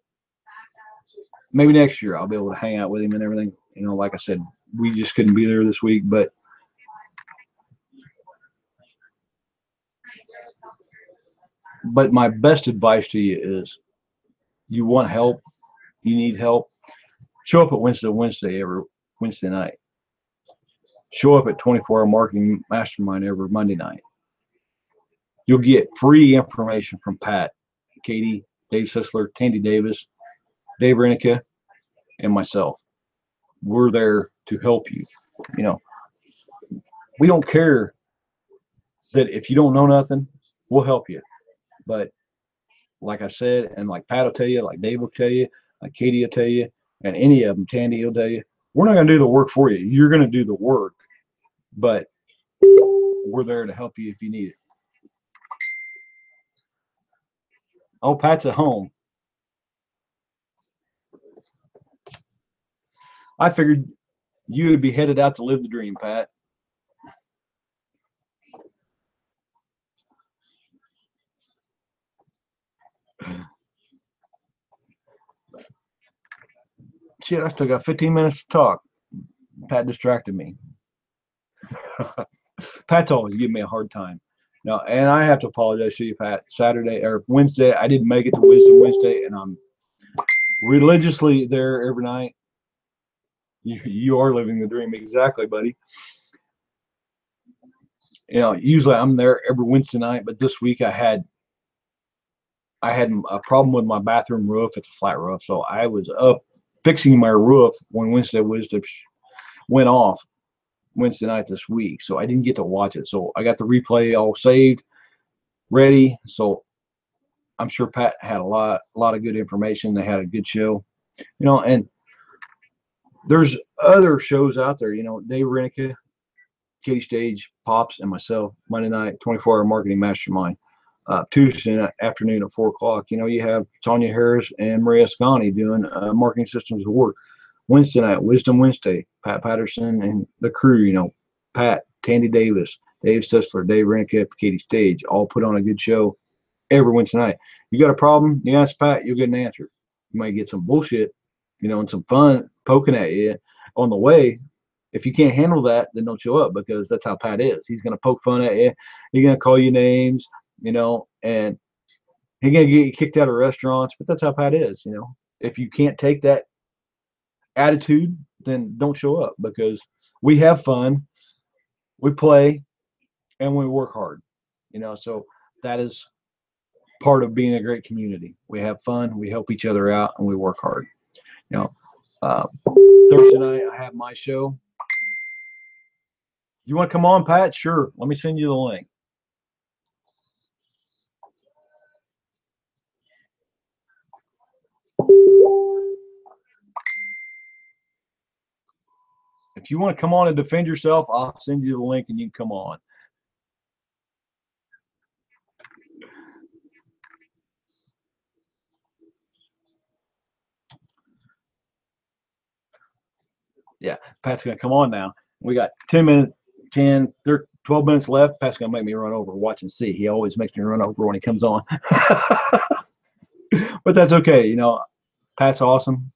maybe next year I'll be able to hang out with him and everything. Like I said, we just couldn't be there this week, but my best advice to you is, you want help, you need help, show up at Wednesday every Wednesday night. Show up at 24-hour Marketing Mastermind every Monday night. You'll get free information from Pat, Katie, Dave Sisler, Tandy Davis, Dave Renica, and myself. We're there to help you. we don't care that if you don't know nothing, we'll help you. But like I said, and like Pat will tell you, like Dave will tell you, like Katie will tell you, and any of them, Tandy will tell you, we're not going to do the work for you. You're going to do the work, but we're there to help you if you need it. Oh, Pat's at home. I figured you would be headed out to live the dream, Pat. Shit, I still got 15 minutes to talk. Pat distracted me. Pat's always giving me a hard time. No, and I have to apologize to you, Pat. Saturday or Wednesday, I didn't make it to Wisdom Wednesday, and I'm religiously there every night. You are living the dream, exactly, buddy. You know, usually I'm there every Wednesday night, but this week I had a problem with my bathroom roof. It's a flat roof, so I was up fixing my roof when Wednesday Wisdom went off Wednesday night this week, so I didn't get to watch it. So I got the replay all saved, ready. So I'm sure Pat had a lot of good information. They had a good show, you know. And there's other shows out there, you know. Dave Renica, Katie Stage, Pops, and myself, Monday night, 24-hour marketing mastermind. Tuesday afternoon at 4 o'clock. You know, you have Tanya Harris and Maria Ascani doing marketing systems of work. Wednesday night, Wisdom Wednesday, Pat Patterson and the crew, you know, Pat, Tandy Davis, Dave Sessler, Dave Renica, Katie Stage, all put on a good show every Wednesday night. You got a problem, you ask Pat, you'll get an answer. You might get some bullshit, you know, and some fun poking at you on the way. If you can't handle that, then don't show up, because that's how Pat is. He's going to poke fun at you. He's going to call you names, you know, and he's going to get you kicked out of restaurants, but that's how Pat is, you know. If you can't take that attitude, then don't show up, because we have fun, we play, and we work hard, you know. So that is part of being a great community. We have fun, we help each other out, and we work hard, you know. Thursday night I have my show. You want to come on, Pat? Sure, let me send you the link. If you want to come on and defend yourself, I'll send you the link and you can come on. Yeah, Pat's going to come on now. We got 10 minutes, 10, 13, 12 minutes left. Pat's going to make me run over, watch and see. He always makes me run over when he comes on. But that's okay. You know, Pat's awesome.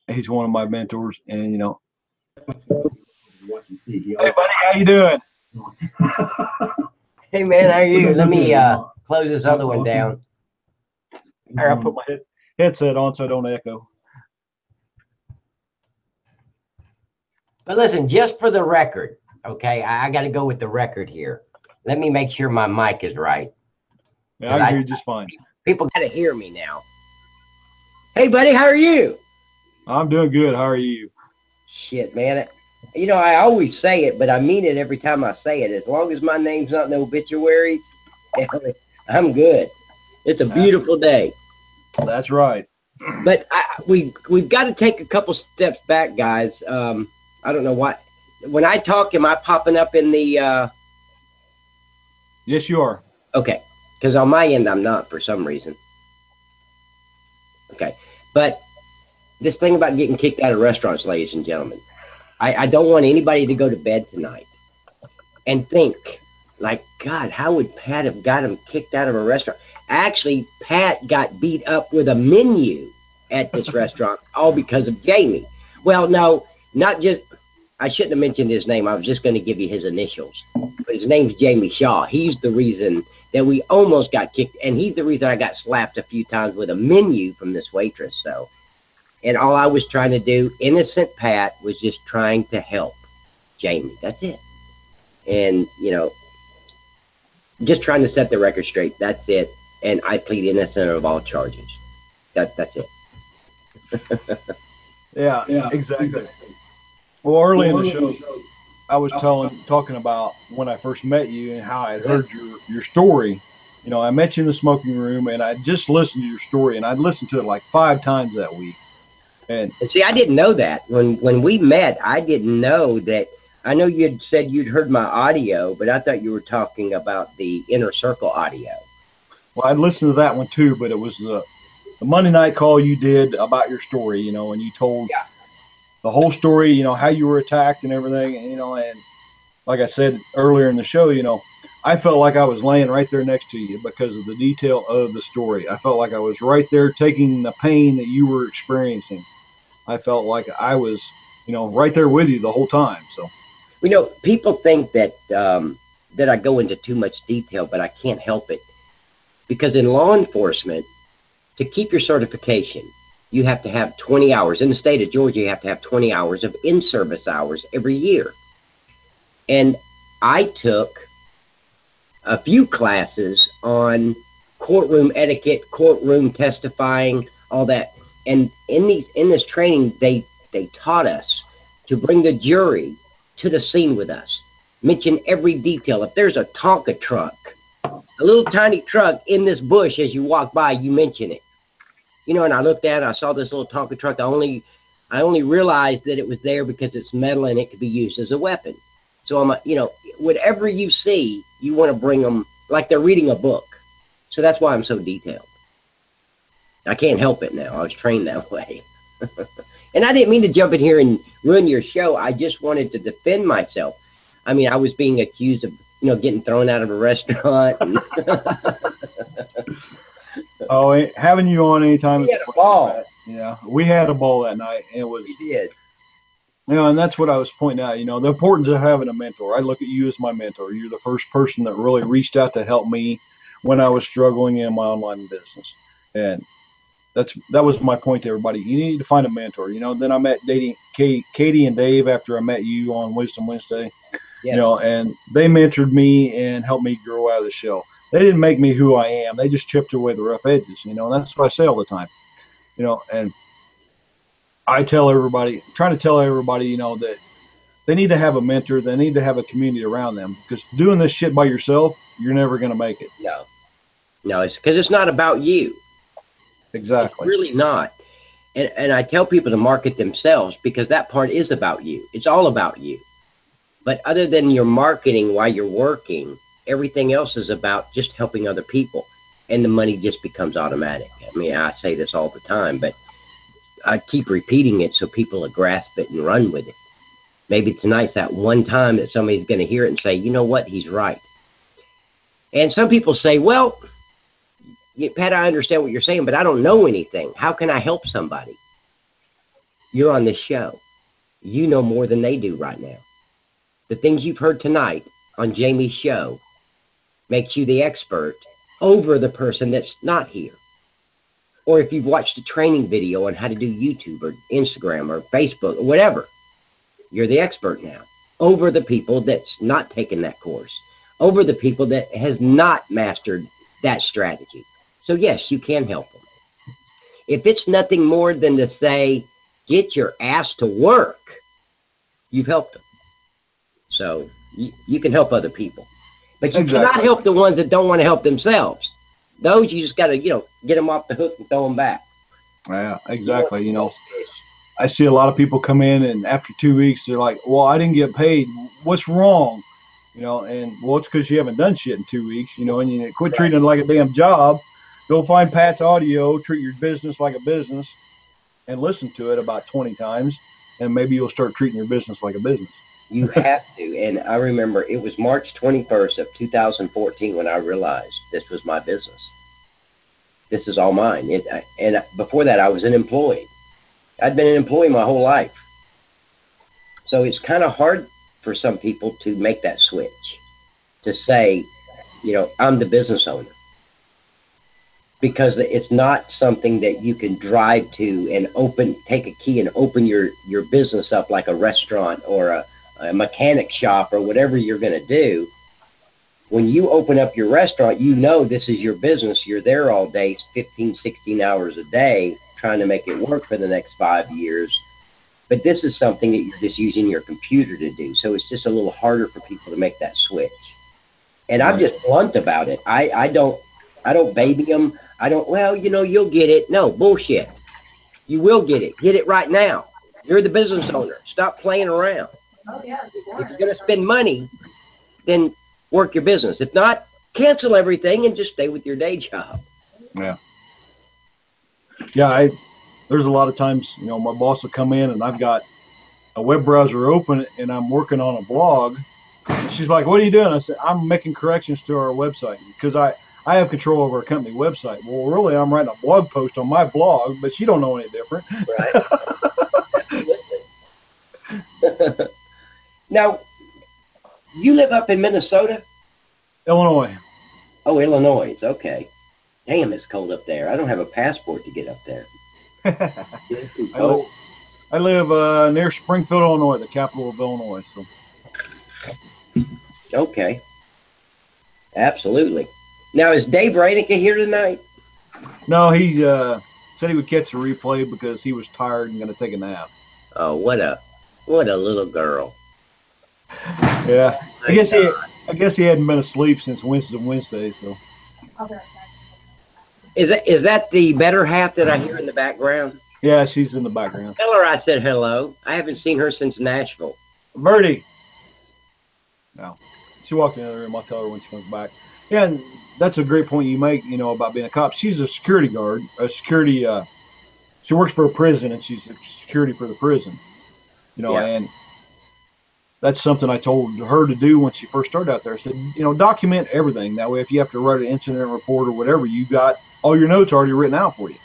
He's one of my mentors, and, you know. Hey, buddy, how you doing? Hey, man, how are you? Let me close this other one down. Here, I'll put my headset on so I don't echo. But listen, just for the record, okay, I got to go with the record here. Let me make sure my mic is right. Yeah, I can hear you just fine. People got to hear me now. Hey, buddy, how are you? I'm doing good. How are you? Shit, man. You know, I always say it, but I mean it every time I say it. As long as my name's not in the obituaries, I'm good. It's a beautiful day. That's right. But we've got to take a couple steps back, guys. I don't know why. When I talk, am I popping up in the... Yes, you are. Okay. Because on my end, I'm not for some reason. Okay. But this thing about getting kicked out of restaurants, ladies and gentlemen, I don't want anybody to go to bed tonight and think, like, God, how would Pat have got him kicked out of a restaurant? Actually, Pat got beat up with a menu at this restaurant, all because of Jamie. Well, no, not just... I shouldn't have mentioned his name. I was just going to give you his initials. But his name's Jamie Shaw. He's the reason that we almost got kicked. And he's the reason I got slapped a few times with a menu from this waitress. So, and all I was trying to do, innocent Pat, was just trying to help Jamie. That's it. And, you know, just trying to set the record straight. That's it. And I plead innocent of all charges. That's it. Yeah, exactly. Well, early in the show, I was talking about when I first met you and how I had heard your story. You know, I met you in the smoking room, and I just listened to your story, and I'd listened to it like 5 times that week. And see, I didn't know that when we met. I didn't know that. I know you'd said you'd heard my audio, but I thought you were talking about the Inner Circle audio. well, I'd listened to that one too, but it was the Monday night call you did about your story, you know, and you told the whole story, you know, how you were attacked and everything, you know, and like I said earlier in the show, you know, I felt like I was laying right there next to you because of the detail of the story. I felt like I was right there taking the pain that you were experiencing. I felt like I was, you know, right there with you the whole time. So, you know, people think that that I go into too much detail, but I can't help it because in law enforcement, to keep your certification, you have to have 20 hours. In the state of Georgia, you have to have 20 hours of in-service hours every year. And I took a few classes on courtroom etiquette, courtroom testifying, all that. And in this training, they taught us to bring the jury to the scene with us, mention every detail. If there's a Tonka truck, a little tiny truck in this bush as you walk by, you mention it. You know, and I looked at it, I saw this little Tonka truck. I only realized that it was there because it's metal and it could be used as a weapon. So I'm, you know, whatever you see, you want to bring them like they're reading a book. So that's why I'm so detailed. I can't help it now. I was trained that way. And I didn't mean to jump in here and ruin your show. I just wanted to defend myself. I mean, I was being accused of, you know, getting thrown out of a restaurant. And oh, having you on anytime. We had a ball. Yeah, we had a ball that night, and it was. We did. You know, and that's what I was pointing out. You know, the importance of having a mentor. I look at you as my mentor. You're the first person that really reached out to help me when I was struggling in my online business, and that was my point to everybody. You need to find a mentor. You know, then I met Katie and Dave after I met you on Wisdom Wednesday. Yes. You know, and they mentored me and helped me grow out of the shell. They didn't make me who I am. They just chipped away the rough edges. You know, and that's what I say all the time. You know, and I tell everybody, trying to tell everybody, you know, that they need to have a mentor. They need to have a community around them, because doing this shit by yourself, you're never going to make it. No, it's because it's not about you. Exactly. It's really not. And I tell people to market themselves, because that part is about you. It's all about you. But other than your marketing while you're working, everything else is about just helping other people. And the money just becomes automatic. I mean, I say this all the time, but I keep repeating it so people will grasp it and run with it. Maybe tonight's that one time that somebody's going to hear it and say, you know what, he's right. And some people say, well, Pat, I understand what you're saying, but I don't know anything. How can I help somebody? You're on this show. You know more than they do right now. The things you've heard tonight on Jamie's show makes you the expert over the person that's not here. Or if you've watched a training video on how to do YouTube or Instagram or Facebook or whatever, you're the expert now over the people that's not taken that course, over the people that has not mastered that strategy. So yes, you can help them. If it's nothing more than to say, get your ass to work, you've helped them. So you can help other people, but you cannot help the ones that don't want to help themselves. Those you just got to, you know, get them off the hook and throw them back. Yeah, exactly. You know, I see a lot of people come in and after 2 weeks, they're like, well, I didn't get paid. What's wrong? You know, and well, it's because you haven't done shit in 2 weeks, you know, and you quit treating it like a damn job. Go find Pat's audio, treat your business like a business, and listen to it about 20 times, and maybe you'll start treating your business like a business. You have to. And I remember it was March 21st of 2014 when I realized this was my business. This is all mine. And before that, I was an employee. I'd been an employee my whole life. So it's kind of hard for some people to make that switch, to say, you know, I'm the business owner. Because it's not something that you can drive to and take a key and open your business up like a restaurant or a mechanic shop or whatever you're going to do. When you open up your restaurant, you know this is your business. You're there all day, 15, 16 hours a day, trying to make it work for the next 5 years. But this is something that you're just using your computer to do. So it's just a little harder for people to make that switch. And I'm just blunt about it. I don't baby them. I don't, well, you'll get it. No, bullshit. You will get it. Get it right now. You're the business owner. Stop playing around. If you're going to spend money, then work your business. If not, cancel everything and just stay with your day job. Yeah. Yeah, there's a lot of times, my boss will come in and I've got a web browser open and I'm working on a blog. And she's like, what are you doing? I said, I'm making corrections to our website because I have control over our company website. Well, really, I'm writing a blog post on my blog, but she don't know any different. Right. Now, you live up in Minnesota? Illinois. Oh, Illinois. Okay. Damn, it's cold up there. I don't have a passport to get up there. I live near Springfield, Illinois, the capital of Illinois. So. Okay. Absolutely. Now, is Dave Reinicke here tonight? No, he said he would catch the replay because he was tired and going to take a nap. Oh, what a little girl. Yeah. I guess he hadn't been asleep since Wednesday, so. Is that the better half that I hear in the background? Yeah, she's in the background. Tell her I said hello. I haven't seen her since Nashville. Verdi. No. She walked in the room. I'll tell her when she comes back. Yeah, and that's a great point you make, about being a cop. She's a security guard, she works for a prison and she's security for the prison, and that's something I told her to do when she first started out there. I said, document everything. That way, if you have to write an incident report or whatever, you got all your notes already written out for you.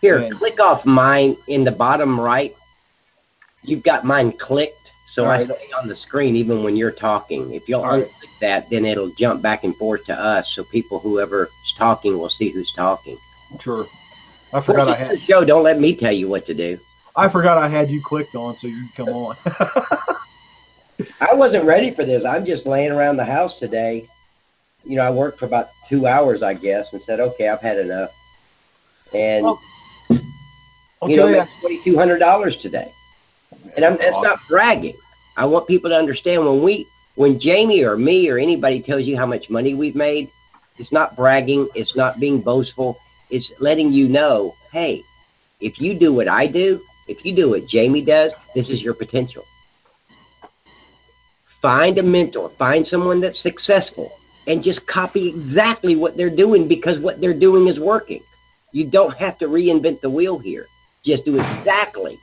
Here, click off mine in the bottom right. You've got mine clicked, so I stay on the screen even when you're talking. If you'll unclick that, then it'll jump back and forth to us, so whoever's talking will see who's talking. Sure. I forgot I had the show. Don't let me tell you what to do. I forgot I had you clicked on so you could come on. I wasn't ready for this. I'm just laying around the house today. I worked for about 2 hours, I guess, and said, okay, I've had enough. And, made $2,200 today. And that's not bragging. I want people to understand when Jamie or me or anybody tells you how much money we've made, it's not bragging. It's not being boastful. It's letting you know, hey, if you do what I do, if you do what Jamie does, this is your potential. Find a mentor, find someone that's successful, and just copy exactly what they're doing because what they're doing is working. You don't have to reinvent the wheel here. Just do exactly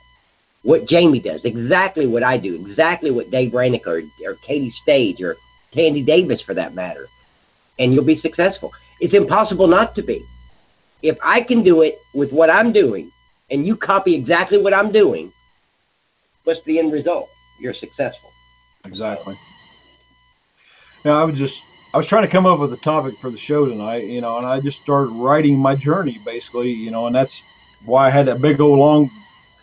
what Jamie does, exactly what I do, exactly what Dave Reinicke or Katie Stage or Tandy Davis for that matter, and you'll be successful. It's impossible not to be. If I can do it with what I'm doing and you copy exactly what I'm doing, what's the end result? You're successful. Exactly. Now, I was trying to come up with a topic for the show tonight, and I just started writing my journey basically, and that's why I had that big old long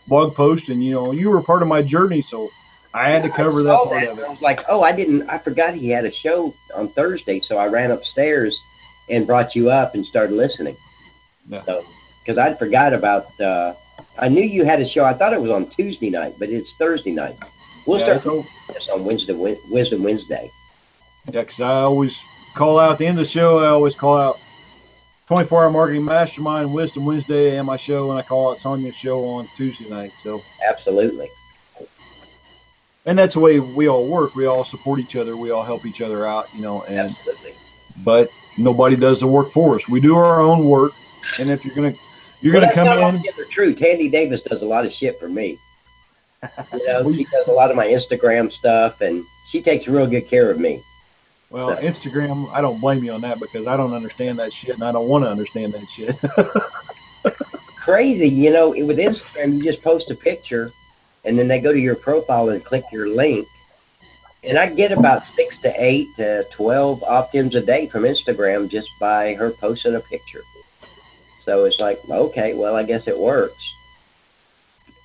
blog post, and you were part of my journey, so I had to cover that part of it. I was like, I forgot he had a show on Thursday, so I ran upstairs and brought you up and started listening. Yeah. So, because I'd forgot about, I knew you had a show. I thought it was on Tuesday night, but it's Thursday nights. We'll start this on Wisdom Wednesday. Yeah, because I always call out at the end of the show, I always call out 24-Hour Marketing Mastermind, Wisdom Wednesday, and my show, and I call out Sonia's show on Tuesday night. So absolutely. And that's the way we all work. We all support each other. We all help each other out, and absolutely. But nobody does the work for us. We do our own work, and if you're gonna come in. That's true. Tandy Davis does a lot of shit for me. She does a lot of my Instagram stuff, and she takes real good care of me. Well, so. Instagram, I don't blame you on that because I don't understand that shit, and I don't want to understand that shit. Crazy, with Instagram, you just post a picture, and then they go to your profile and click your link. And I get about 6 to 8 to 12 opt-ins a day from Instagram just by her posting a picture. So it's like, okay, well, I guess it works.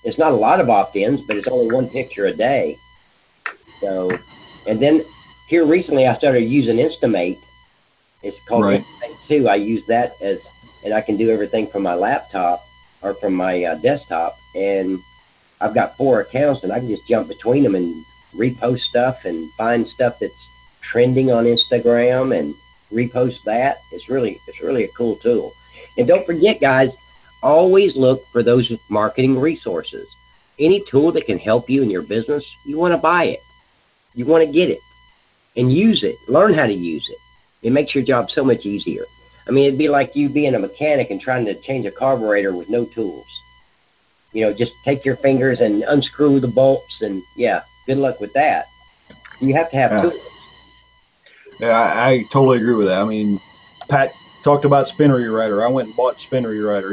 It's not a lot of opt-ins, but it's only one picture a day. So, and then here recently I started using Instamate. It's called Instamate 2. I use that and I can do everything from my laptop or from my desktop. And I've got 4 accounts, and I can just jump between them and repost stuff and find stuff that's trending on Instagram and repost that. It's really a cool tool. And don't forget, guys, always look for those marketing resources. Any tool that can help you in your business, you want to buy it. You want to get it and use it. Learn how to use it. It makes your job so much easier. I mean, it'd be like you being a mechanic and trying to change a carburetor with no tools. You know, just take your fingers and unscrew the bolts, and yeah, good luck with that. You have to have tools. Yeah, I totally agree with that. I mean, Pat talked about spinner rewriter. I went and bought spinner rewriter.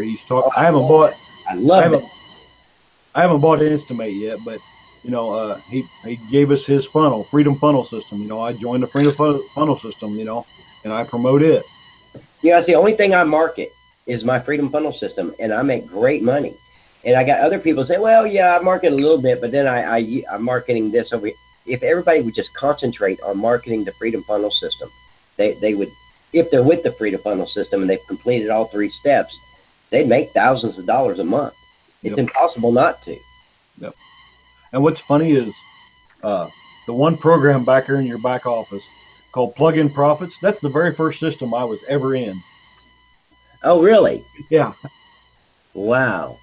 I haven't bought. I love it. I haven't bought Instimate yet, but you know, he gave us his funnel, Freedom Funnel System. You know, I joined the Freedom Funnel System. You know, and I promote it. Yeah, it's the only thing I market is my Freedom Funnel System, and I make great money. And I got other people say, well, yeah, I market a little bit, but then I'm marketing this over here. If everybody would just concentrate on marketing the Freedom Funnel System, they would, if they're with the Freedom Funnel System and they've completed all 3 steps, they'd make thousands of dollars a month. It's impossible not to. Yep. And what's funny is the one program back here in your back office called Plug-in Profits, that's the very first system I was ever in. Oh, really? Yeah. Wow.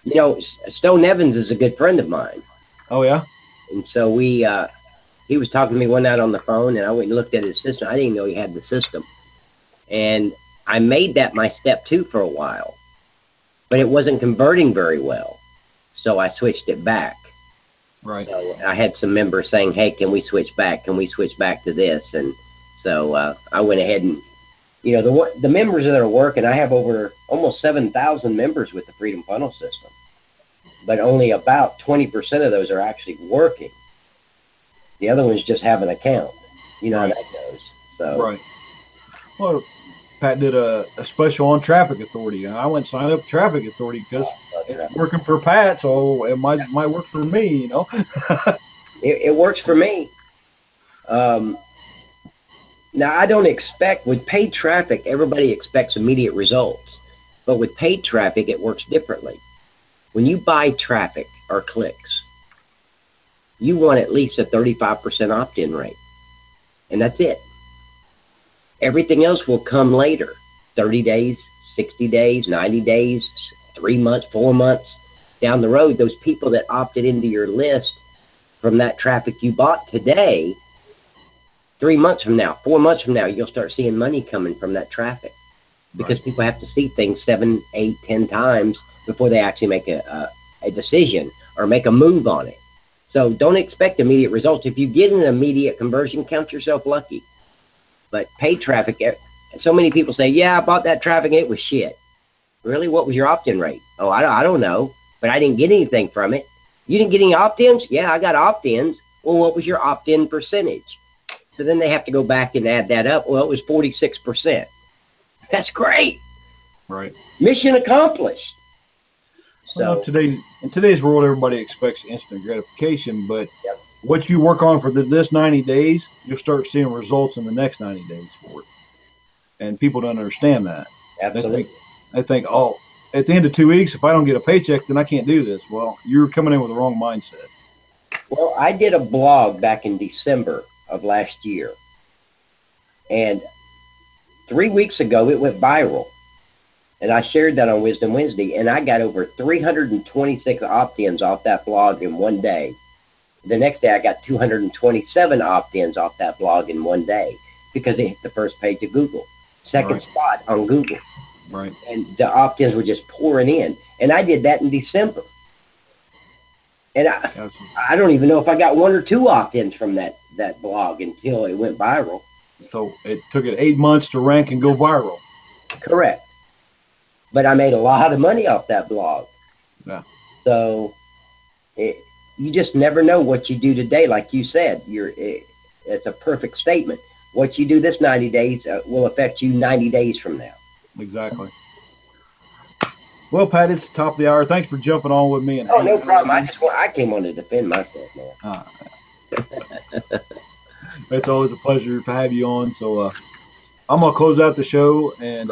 You know, Stone Evans is a good friend of mine. Oh, yeah? And so he was talking to me one night on the phone, and I went and looked at his system. I didn't even know he had the system. And I made that my step 2 for a while, but it wasn't converting very well. So I switched it back. Right. So I had some members saying, hey, can we switch back? Can we switch back to this? And so I went ahead and, you know, the members that are working, I have over almost 7,000 members with the Freedom Funnel System, but only about 20% of those are actually working. The other ones just have an account. You know how that goes. So right. Well, Pat did a special on Traffic Authority, and I went and signed up Traffic Authority because it's working for Pat, so it might work for me, you know. it works for me. Now, I don't expect, with paid traffic, everybody expects immediate results. But with paid traffic, it works differently. When you buy traffic or clicks, you want at least a 35% opt-in rate. And that's it. Everything else will come later. 30 days, 60 days, 90 days, 3 months, 4 months down the road. Those people that opted into your list from that traffic you bought today, 3 months from now, 4 months from now, you'll start seeing money coming from that traffic, because people have to see things 7, 8, 10 times before they actually make a decision or make a move on it. So don't expect immediate results. If you get an immediate conversion, count yourself lucky. But paid traffic, so many people say, yeah, I bought that traffic and it was shit. Really? What was your opt-in rate? Oh, I don't know, but I didn't get anything from it. You didn't get any opt-ins? Yeah, I got opt-ins. Well, what was your opt-in percentage? So then they have to go back and add that up. Well, it was 46%. That's great. Right. Mission accomplished. So in today's world, everybody expects instant gratification, but what you work on for this 90 days, you'll start seeing results in the next 90 days for it. And people don't understand that. Absolutely. They think, oh, at the end of 2 weeks, if I don't get a paycheck, then I can't do this. Well, you're coming in with the wrong mindset. Well, I did a blog back in December of last year. And 3 weeks ago, it went viral. And I shared that on Wisdom Wednesday, and I got over 326 opt-ins off that blog in one day. The next day, I got 227 opt-ins off that blog in one day because it hit the first page of Google, second spot on Google. Right. And the opt-ins were just pouring in. And I did that in December. And I don't even know if I got 1 or 2 opt-ins from that blog until it went viral. So it took it 8 months to rank and go viral. Correct. But I made a lot of money off that blog. Yeah. So you just never know what you do today. Like you said, it's a perfect statement. What you do this 90 days will affect you 90 days from now. Exactly. Well, Pat, it's the top of the hour. Thanks for jumping on with me. No problem. I came on to defend myself, man. It's always a pleasure to have you on. So I'm gonna close out the show, and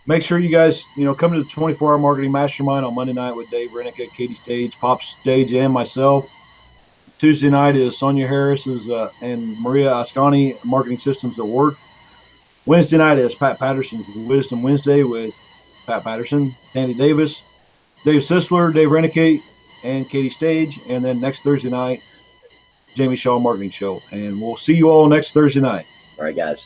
make sure you guys, come to the 24-hour marketing mastermind on Monday night with Dave Renick, Katie Stage, Pop Stage, and myself. Tuesday night is Sonia Harris's and Maria Ascani Marketing Systems at Work. Wednesday night is Pat Patterson's Wisdom Wednesday with Pat Patterson, Tandy Davis, Dave Sisler, Dave Renick, and Katie Stage. And then next Thursday night, Jamie Shaw Marketing Show. And we'll see you all next Thursday night. All right, guys.